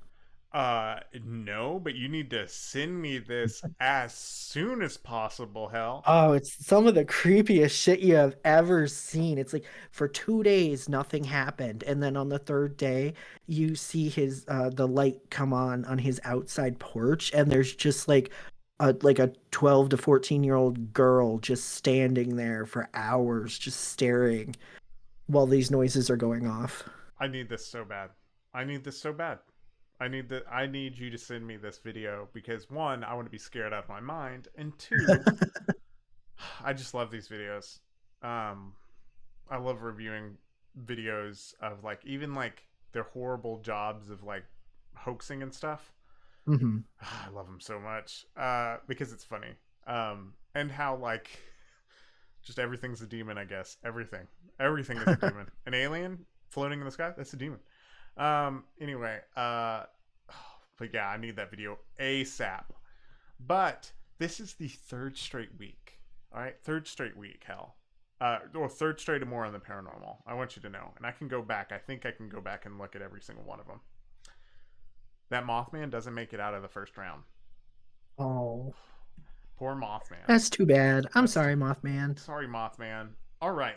no, but you need to send me this as soon as possible, Hell. Oh, it's some of the creepiest shit you have ever seen. It's like for 2 days nothing happened, and then on the third day you see his the light come on his outside porch, and there's just like a 12 to 14-year-old girl just standing there for hours, just staring while these noises are going off. I need this so bad. I need this so bad. I need you to send me this video because one, I want to be scared out of my mind, and two, I just love these videos. Um I love reviewing videos of like even like their horrible jobs of like hoaxing and stuff. Hmm. I love them so much because it's funny. And how like just everything's a demon. I guess everything is a demon. An alien floating in the sky, that's a demon. Anyway, but yeah, I need that video ASAP. But this is the third straight week. All right, third straight week, Hell. Or third straight or more on the paranormal. I want you to know, and I can go back. I think I can go back and look at every single one of them. That Mothman doesn't make it out of the first round. Oh, Poor Mothman. that's too bad. I'm That's too sorry, bad. Mothman. Sorry, Mothman. All right,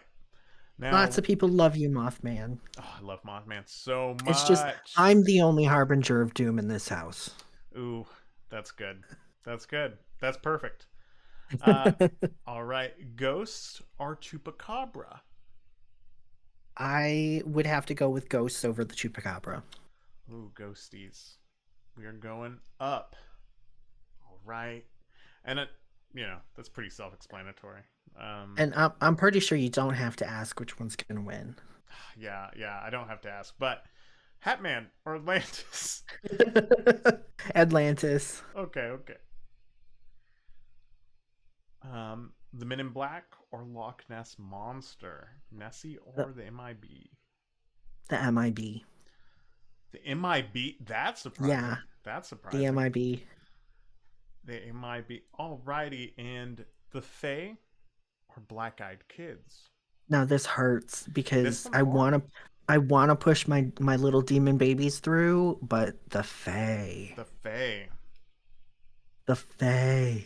Lots now of people love you, Mothman. oh, I love Mothman so It's just much. I'm the only harbinger of doom in this house. Ooh, that's good. That's good. That's perfect. Uh, all right, ghosts are chupacabra. I would have to go with ghosts over the chupacabra. Ooh, ghosties. We are going up. All right, and that's pretty self-explanatory. Um, And I'm pretty sure you don't have to ask which one's gonna win. yeah, I don't have to ask, but Hatman or Atlantis. Atlantis. Okay. The Men in Black or Loch Ness Monster, Nessie The, or the MIB. the MIB. The MIB. That's Yeah, surprising. That's the surprising. MIB. The MIB. Alrighty, and the Fae or Black Eyed Kids. Now this hurts This because one's I hard. wanna I wanna push my little demon babies through, but the Fae. The Fae. The Fae.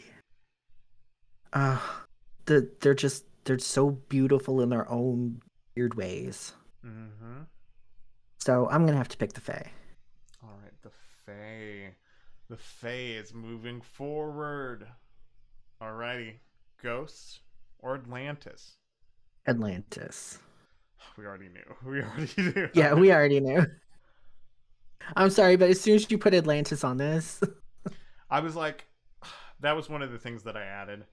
Uh they're so beautiful in their own weird ways. Mm-hmm. So I'm gonna have to pick the Fae. All right, the Fae. The Fae is moving forward. Alrighty, Ghosts or Atlantis. Atlantis. We already knew. We already knew. Yeah, we already knew. I'm sorry, but as soon as you put Atlantis on this, I was like, that was one of the things that I added.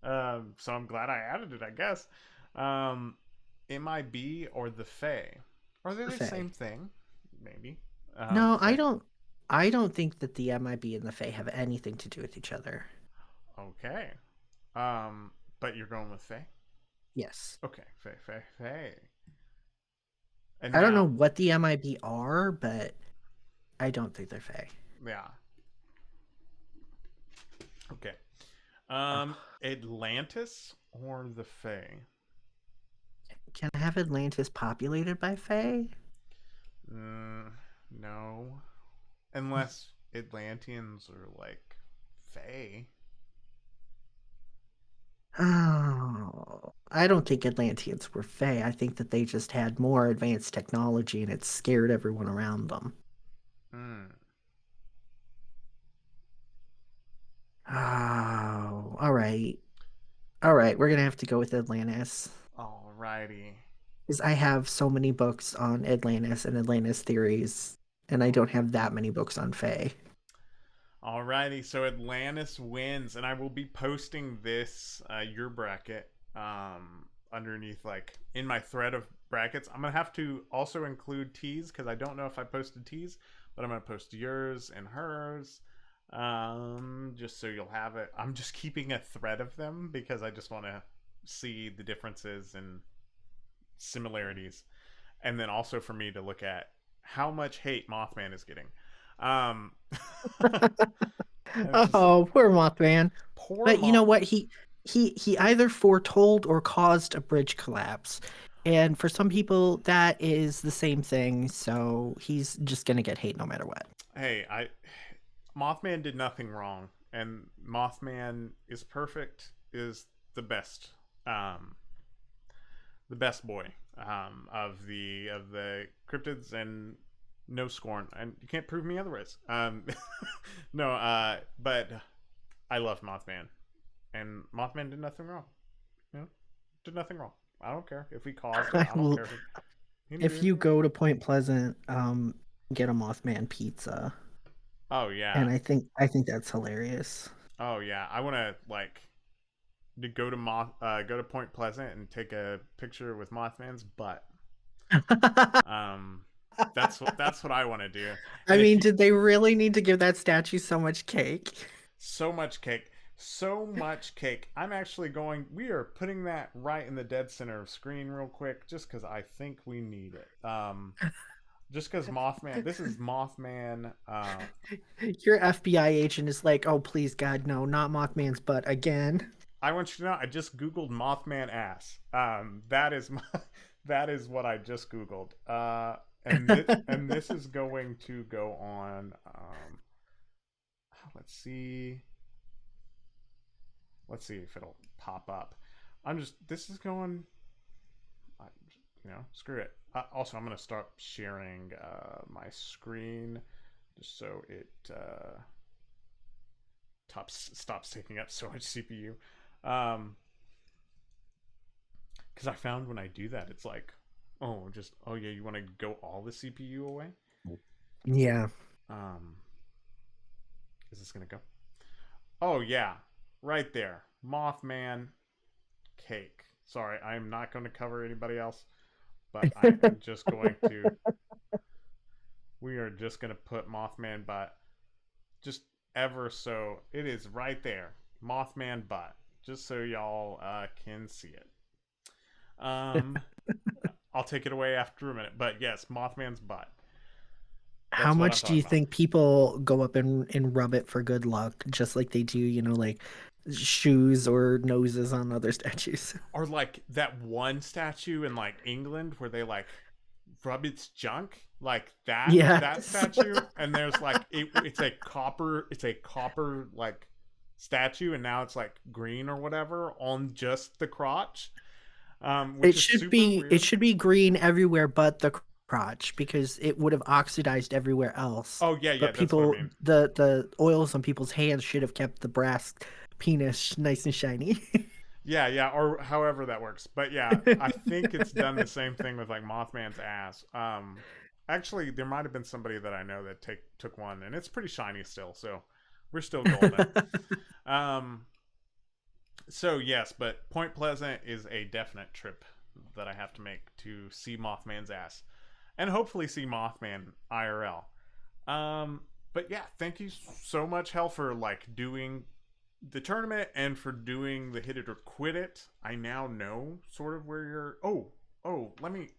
So I'm glad I added it. I guess. Um, MIB or the Fae. Are they the the Fae. same thing? Maybe. No, Fae. I don't think that the MIB and the Fae have anything to do with each other. Okay. Um, but you're going with Fae. Yes. Okay, Fae. And I don't know now, what the MIB are, but I don't think they're Fae. yeah. Okay. Ugh. Atlantis or the Fae? Can I have Atlantis populated by Fae? Mm, no. Unless Atlanteans are like Fae. Oh, I don't think Atlanteans were Fae. I think that they just had more advanced technology and it scared everyone around them. Mm, Oh, all right. All right, we're gonna have to go with Atlantis. alrighty. Because I have so many books on Atlantis and Atlantis theories, and I don't have that many books on Fae. Alrighty, so Atlantis wins, and I will be posting this your bracket underneath, like in my thread of brackets. I'm gonna have to also include T's because I don't know if I posted T's, but I'm gonna post yours and hers, just so you'll have it. I'm just keeping a thread of them because I just want to see the differences and similarities, and then also for me to look at how much hate Mothman is getting. Um, and it's just Oh, poor Mothman. poor But you know Moth. what? He either foretold or caused a bridge collapse. And for some people, that is the same thing. So he's just gonna get hate no matter what. Hey, I Mothman did nothing wrong, and Mothman is perfect. Is um, the best boy of the cryptids, and no scorn. And you can't prove me otherwise. No, but I love Mothman, and Mothman did nothing wrong. You know, did nothing wrong. I don't care if he caused it. I I don't will, care if he didn't do if you anything wrong. go to Point Pleasant, get a Mothman pizza. Oh yeah, And I think that's hilarious. oh yeah. I want to like to go to Point Pleasant and take a picture with Mothman's butt. Um, that's what I want to do. I And if mean, you, did they really need to give that statue so much cake? so much cake, so much cake. I'm actually going. We are putting that right in the dead center of screen real quick, just because I think we need it. Just because Mothman. This is Mothman. Your FBI agent is like, "Oh, please, God, no, not Mothman's butt again." I want you to know. I just googled Mothman ass. That is my. That is what I just googled. And this is going to go on. Let's see. Let's see if it'll pop up. I'm just. This is going. Screw it. Also, I'm gonna start sharing my screen just so it stops taking up so much CPU. Um, because I found when I do that, it's like, oh yeah, you want to go all the CPU away? Yeah. Um, is this gonna go? Oh yeah, right there, Mothman cake. Sorry, I am not going to cover anybody else, but I am just going to. We are just going to put Mothman butt, just ever so. It is right there, Mothman butt, just so y'all can see it. Um, I'll take it away after a minute, but yes, Mothman's butt. How That's what I'm much do talking you about. think people go up and rub it for good luck, just like they do, like shoes or noses on other statues? Or like that one statue in like England where they like rub its junk, like that Yes. statue, and there's like it's a copper like statue, and now it's like green or whatever on just the crotch, which It is should super be it weird. should be green everywhere but the crotch because it would have oxidized everywhere else. Oh yeah, yeah, But that's what I people mean. the oils on people's hands should have kept the brass penis nice and shiny. Yeah, yeah, or however that works. But yeah, I think it's done the same thing with like Mothman's ass. Actually, there might have been somebody that I know that took one, and it's pretty shiny still. So we're still golden. Um, so yes, but Point Pleasant is a definite trip that I have to make to see Mothman's ass, and hopefully see Mothman IRL. But yeah, thank you so much, Hell, for like doing the tournament and for doing the hit it or quit it. I now know sort of where you're. Let me.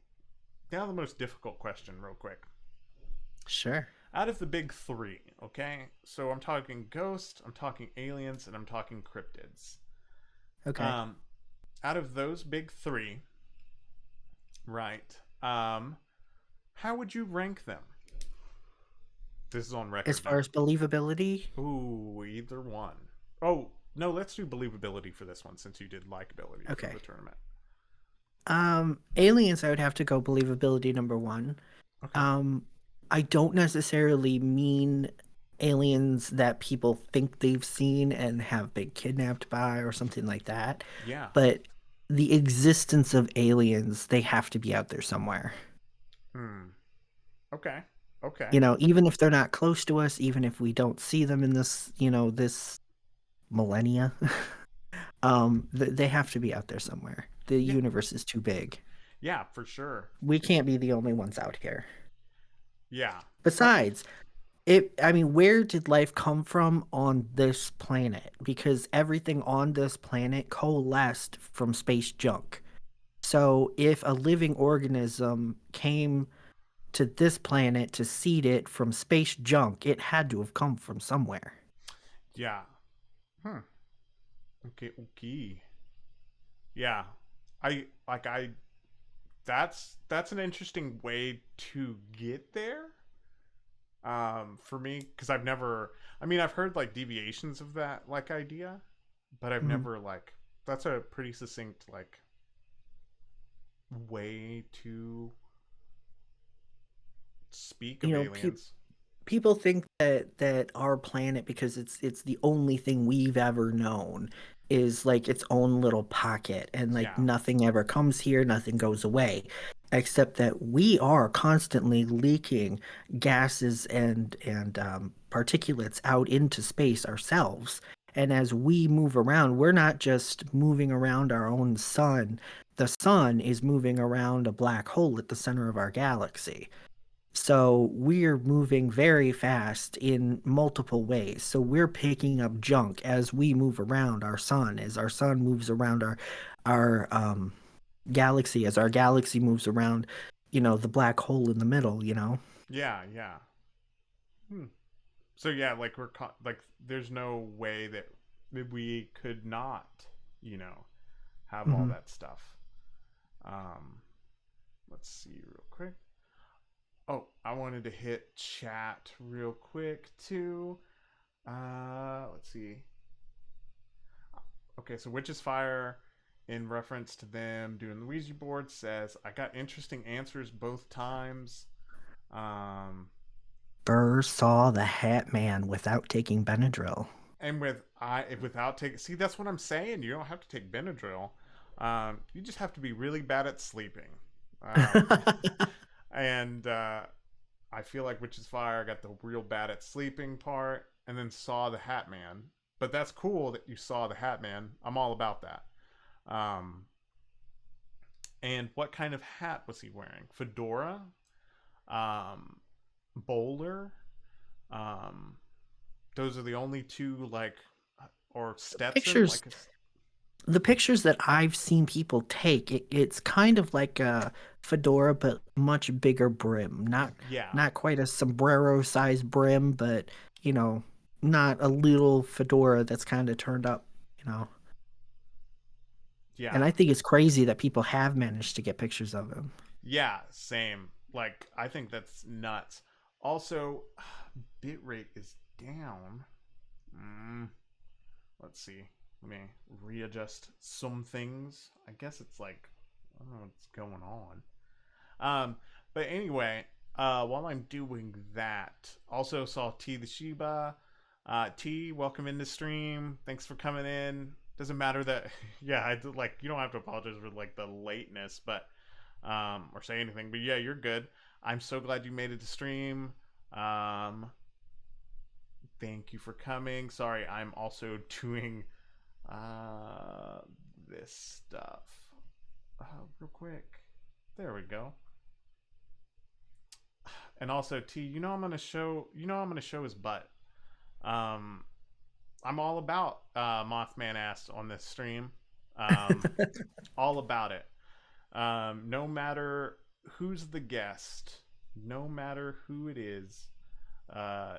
Now the most difficult question, real quick. Sure. Out of the big three, okay? So I'm talking ghosts, I'm talking aliens, and I'm talking cryptids. Okay. Um, Out of those big three, right? Um, how would you rank them? This is on As record far now. as believability, Ooh, either one. Oh, no, let's do believability for this one since you did likability for okay. the tournament. Aliens, I would have to go believability number one. Okay. Um, I don't necessarily mean aliens that people think they've seen and have been kidnapped by or something like that, Yeah. but the existence of aliens, they have to be out there somewhere. Hmm. Okay. Okay. You know, even if they're not close to us, even if we don't see them in this, this millennia, they have to be out there somewhere. The Yeah. universe is too big. Yeah, for sure. We can't be the only ones out here. Yeah. Besides, where did life come from on this planet? Because everything on this planet coalesced from space junk. So if a living organism came to this planet to seed it from space junk, it had to have come from somewhere. Yeah. Hmm. Okay. Okay. Yeah. I that's an interesting way to get there. For me, because I've never. I mean, I've heard like deviations of that like idea, but I've Mhm. never like. That's a pretty succinct like way to speak You of know, pe- aliens. people think that our planet, because it's the only thing we've ever known, is like its own little pocket, and like Yeah. nothing ever comes here, nothing goes away, except that we are constantly leaking gases and particulates out into space ourselves. And as we move around, we're not just moving around our own sun. The sun is moving around a black hole at the center of our galaxy. So we're moving very fast in multiple ways. So we're picking up junk as we move around our sun, as our sun moves around our galaxy, as our galaxy moves around, the black hole in the middle. Yeah. Yeah. Hmm. So yeah, like like there's no way that we could not, you know, have all Hmm. that stuff. Um, let's see real quick. Oh, I wanted to hit chat real quick too. Let's see. Okay, so Witch's Fire, in reference to them doing the Ouija board, says I got interesting answers both times. Um, Burr saw the Hat Man without taking Benadryl. and without taking, see, that's what I'm saying. You don't have to take Benadryl. You just have to be really bad at sleeping. Um, and I feel like Witch's Fire got the real bad at sleeping part, and then saw the Hat Man. But that's cool that you saw the Hat Man. I'm all about that. Um, and what kind of hat was he wearing? Fedora, um, bowler. Um, those are the only two like, or Stetson. Pictures the pictures that I've seen people take, it's kind of like a fedora, but much bigger brim. Not Yeah, not quite a sombrero size brim, but you know, not a little fedora that's kind of turned up. And yeah, I think it's crazy that people have managed to get pictures of him. yeah. Same. Like I think that's nuts. Also, bitrate is down. Mm, let's see. Let me readjust some things. I guess it's like I don't know what's going on. But anyway, while I'm doing that, also saw T the Shiba. T, welcome in the stream. Thanks for coming in. Doesn't matter that, yeah, like you don't have to apologize for like the lateness, but or say anything. But yeah, you're good. I'm so glad you made it to stream. Um, thank you for coming. Sorry, I'm also doing uh this stuff real quick. There we go. And also T, I'm gonna show his butt. Um, I'm all about Mothman ass on this stream. Um, all about it. No matter who's the guest, no matter who it is, uh,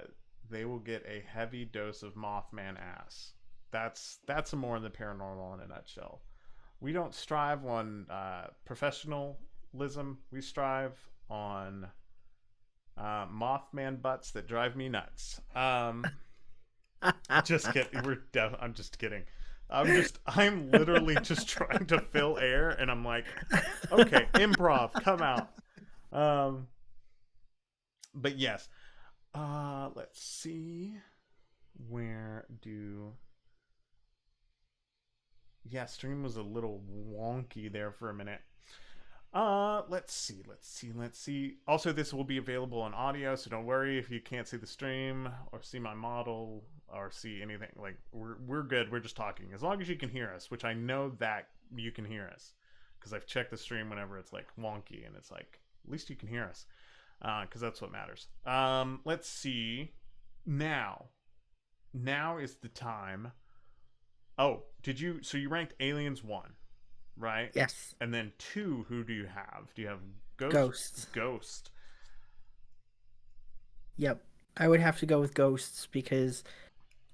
they will get a heavy dose of Mothman ass. That's a more in the paranormal in a nutshell. We don't strive on professionalism. We strive on Mothman butts that drive me nuts. Just kidding. I'm just kidding. I'm literally just trying to fill air, and I'm like, okay, improv, come out. Um, but yes. Let's see. Where do Yeah, stream was a little wonky there for a minute. Let's see. Also, this will be available on audio, so don't worry if you can't see the stream or see my model or see anything. Like we're good. We're just talking. As long as you can hear us, which I know that you can hear us because I've checked the stream whenever it's like wonky and it's like at least you can hear us because that's what matters. Let's see. Now, now is the time. Oh, did you? So you ranked Aliens 1, right? Yes. And then 2, who do you have? Do you have Ghost? Ghosts. Ghost. Yep. I would have to go with ghosts because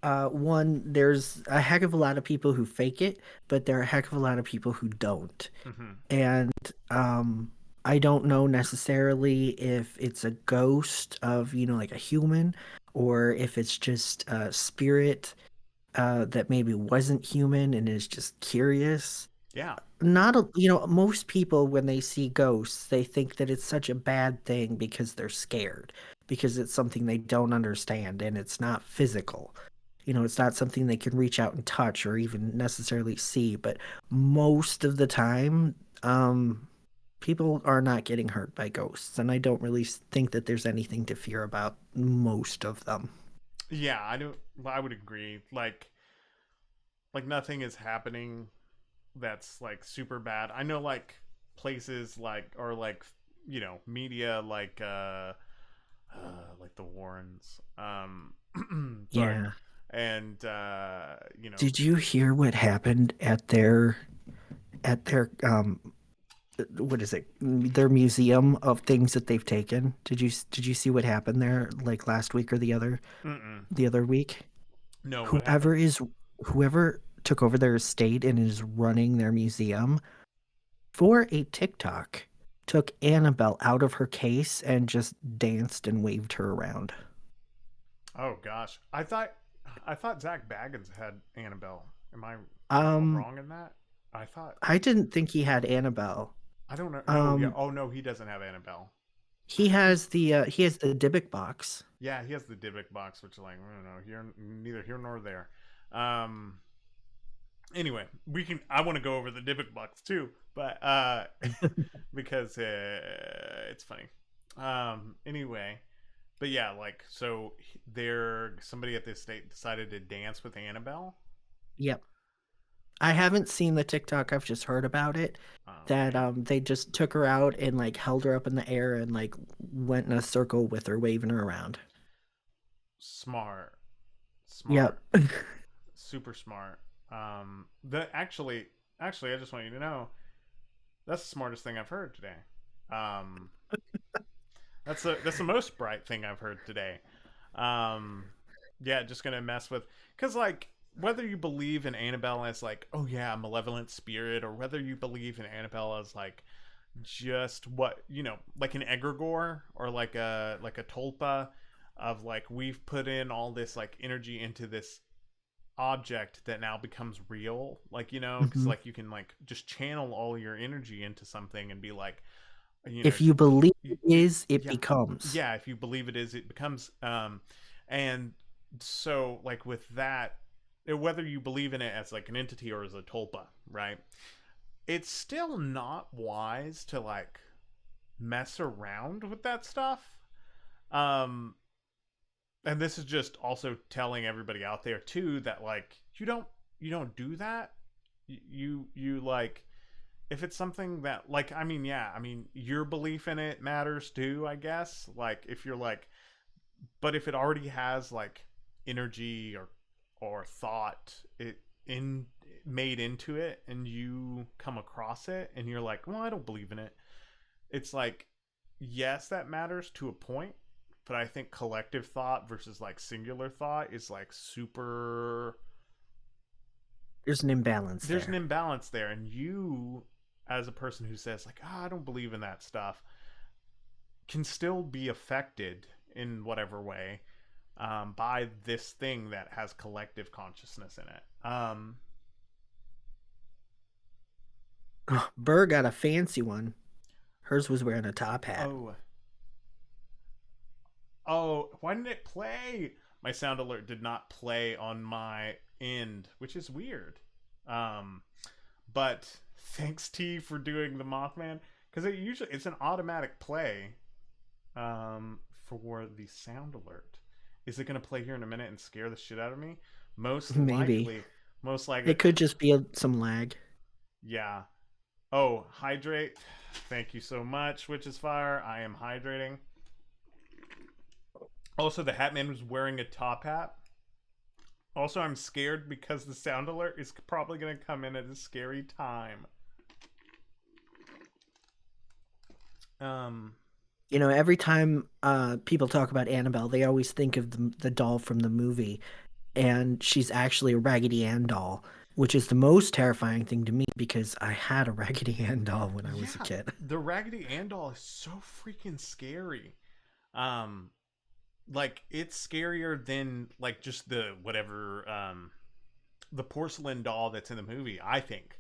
one, there's a heck of a lot of people who fake it, but there are a heck of a lot of people who don't. Mm-hmm. And um I don't know necessarily if it's a ghost of, like a human, or if it's just a spirit that maybe wasn't human and is just curious. Yeah. Not a, most people when they see ghosts, they think that it's such a bad thing because they're scared, because it's something they don't understand and it's not physical. It's not something they can reach out and touch or even necessarily see, but most of the time, people are not getting hurt by ghosts, and I don't really think that there's anything to fear about most of them. Yeah, I do. I would agree. Like nothing is happening that's like super bad. I know like places like or like media like the Warrens. Sorry. Yeah. And Did you hear what happened at their what is it? Their museum of things that they've taken? Did you see what happened there like last week or mm-mm. the other week? No, what happened? Whoever took over their estate and is running their museum for a TikTok took Annabelle out of her case and just danced and waved her around. Oh gosh. I thought Zach Baggins had Annabelle. Am I Um, wrong in that? I thought I didn't think he had Annabelle. I don't know. No, yeah. Um, Oh no, he doesn't have Annabelle. he has the Dybbuk box. Yeah, he has the Dybbuk box, which is like I don't know, here neither here nor there. Um. Anyway, we can. I want to go over the Dybbuk box too, but because it's funny. Anyway, but yeah, like so, there somebody at this state decided to dance with Annabelle. Yep. I haven't seen the TikTok. I've just heard about it. Oh That man, they just took her out and like held her up in the air and like went in a circle with her, waving her around. smart, Yep. smart. Super smart. The actually, I just want you to know that's the smartest thing I've heard today. Um, that's the most bright thing I've heard today. Um, yeah, just gonna mess with because like whether you believe in Annabelle as like oh yeah a malevolent spirit or whether you believe in Annabelle as like just what like an egregore or like a tulpa of like we've put in all this like energy into this object that now becomes real like because Hmm. like you can like just channel all your energy into something and be like you know If you believe y- it is, it yeah becomes. yeah if you believe it is it becomes and so like with that whether you believe in it as like an entity or as a tulpa right it's still not wise to like mess around with that stuff um and this is just also telling everybody out there too that like you don't do that you like if it's something that like I mean your belief in it matters too I guess like if you're like but if it already has like energy or thought it in made into it and you come across it and you're like well I don't believe in it it's like yes that matters to a point but I think collective thought versus like singular thought is like super There's an imbalance there's an there. imbalance there and you as a person who says like I don't believe in that stuff can still be affected in whatever way by this thing that has collective consciousness in it. Oh, Burr got a fancy one. Hers was wearing a top hat. Oh, oh, why didn't it play? My sound alert did not play on my end, which is weird. Um, but thanks T for doing the Mothman, because it's an automatic play for the sound alert. Is it going to play here in a minute and scare the shit out of me? Most Maybe. likely. Most likely. It could just be some lag. Yeah. Oh, hydrate. Thank you so much, Witch is Fire. I am hydrating. Also, the Hat Man was wearing a top hat. Also, I'm scared because the sound alert is probably going to come in at a scary time. You know, every time people talk about Annabelle, they always think of the doll from the movie, and she's actually a Raggedy Ann doll, which is the most terrifying thing to me because I had a Raggedy Ann doll when I was a yeah, kid. the Raggedy Ann doll is so freaking scary. Um, like it's scarier than like just the whatever the porcelain doll that's in the movie. I think.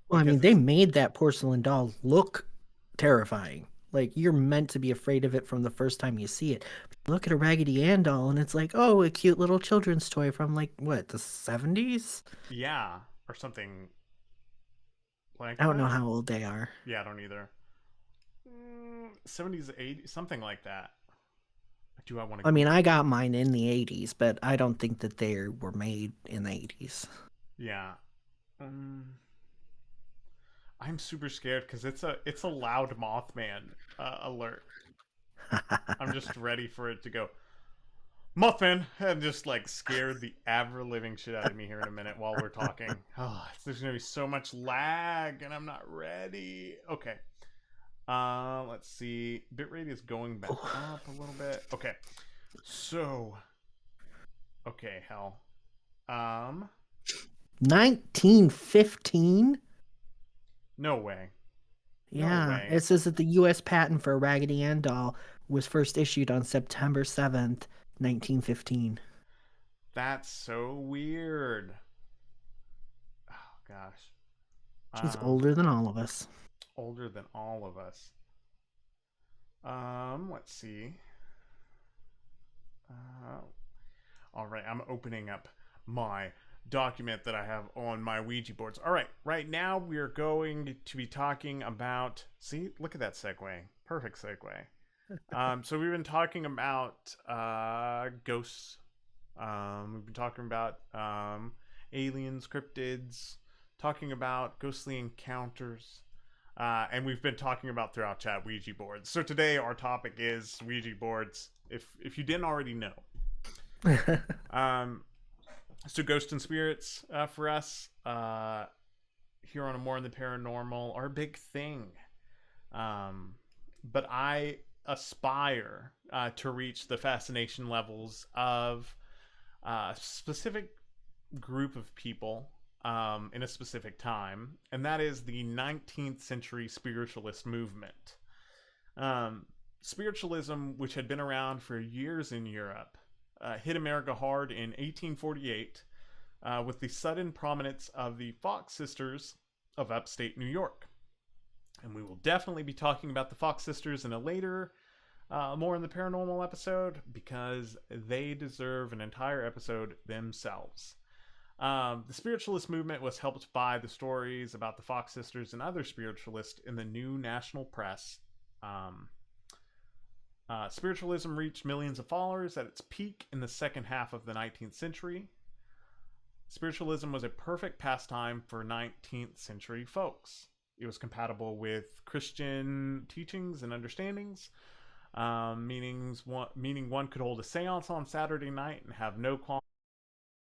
Well, I mean, Because they it's made that porcelain doll look terrifying. Like you're meant to be afraid of it from the first time you see it. Look at a Raggedy Ann doll, and it's like, oh, a cute little children's toy from like what, the 70s? yeah, or something like I don't know that. how old they are. Yeah, I don't either. 70s, 80s, something like that. Do I want to I mean, Google? I got mine in the 80s, but I don't think that they were made in the 80s. Yeah. Um, I'm super scared because it's a loud Mothman alert. I'm just ready for it to go Mothman and just like scare the ever living shit out of me here in a minute while we're talking. Oh, there's gonna be so much lag and I'm not ready. Okay. Let's see. Bitrate is going back up a little bit. Okay. So, okay, hell. Um, 1915? no way. No Yeah, way. it says that the U.S. patent for a Raggedy Ann doll was first issued on September 7th, 1915. That's so weird. Oh gosh. She's Um, older than all of us. older than all of us. Let's see. Uh, all right, I'm opening up my document that I have on my Ouija boards. All right, right now we're going to be talking about. See, look at that segue. Perfect segue. So we've been talking about ghosts. We've been talking about aliens, cryptids, talking about ghostly encounters, and we've been talking about throughout chat Ouija boards. So today our topic is Ouija boards. If you didn't already know, um, so ghosts and spirits for us here on A More in the Paranormal are a big thing. But I aspire to reach the fascination levels of a specific group of people in a specific time, and that is the 19th century spiritualist movement. Spiritualism, which had been around for years in Europe, hit America hard in 1848 with the sudden prominence of the Fox sisters of upstate New York. And we will definitely be talking about the Fox sisters in a later, more in the paranormal episode because they deserve an entire episode themselves. The spiritualist movement was helped by the stories about the Fox sisters and other spiritualists in the new national press. Spiritualism reached millions of followers at its peak in the second half of the 19th century. Spiritualism was a perfect pastime for 19th century folks. It was compatible with Christian teachings and understandings, meaning one could hold a seance on Saturday night and have no qualms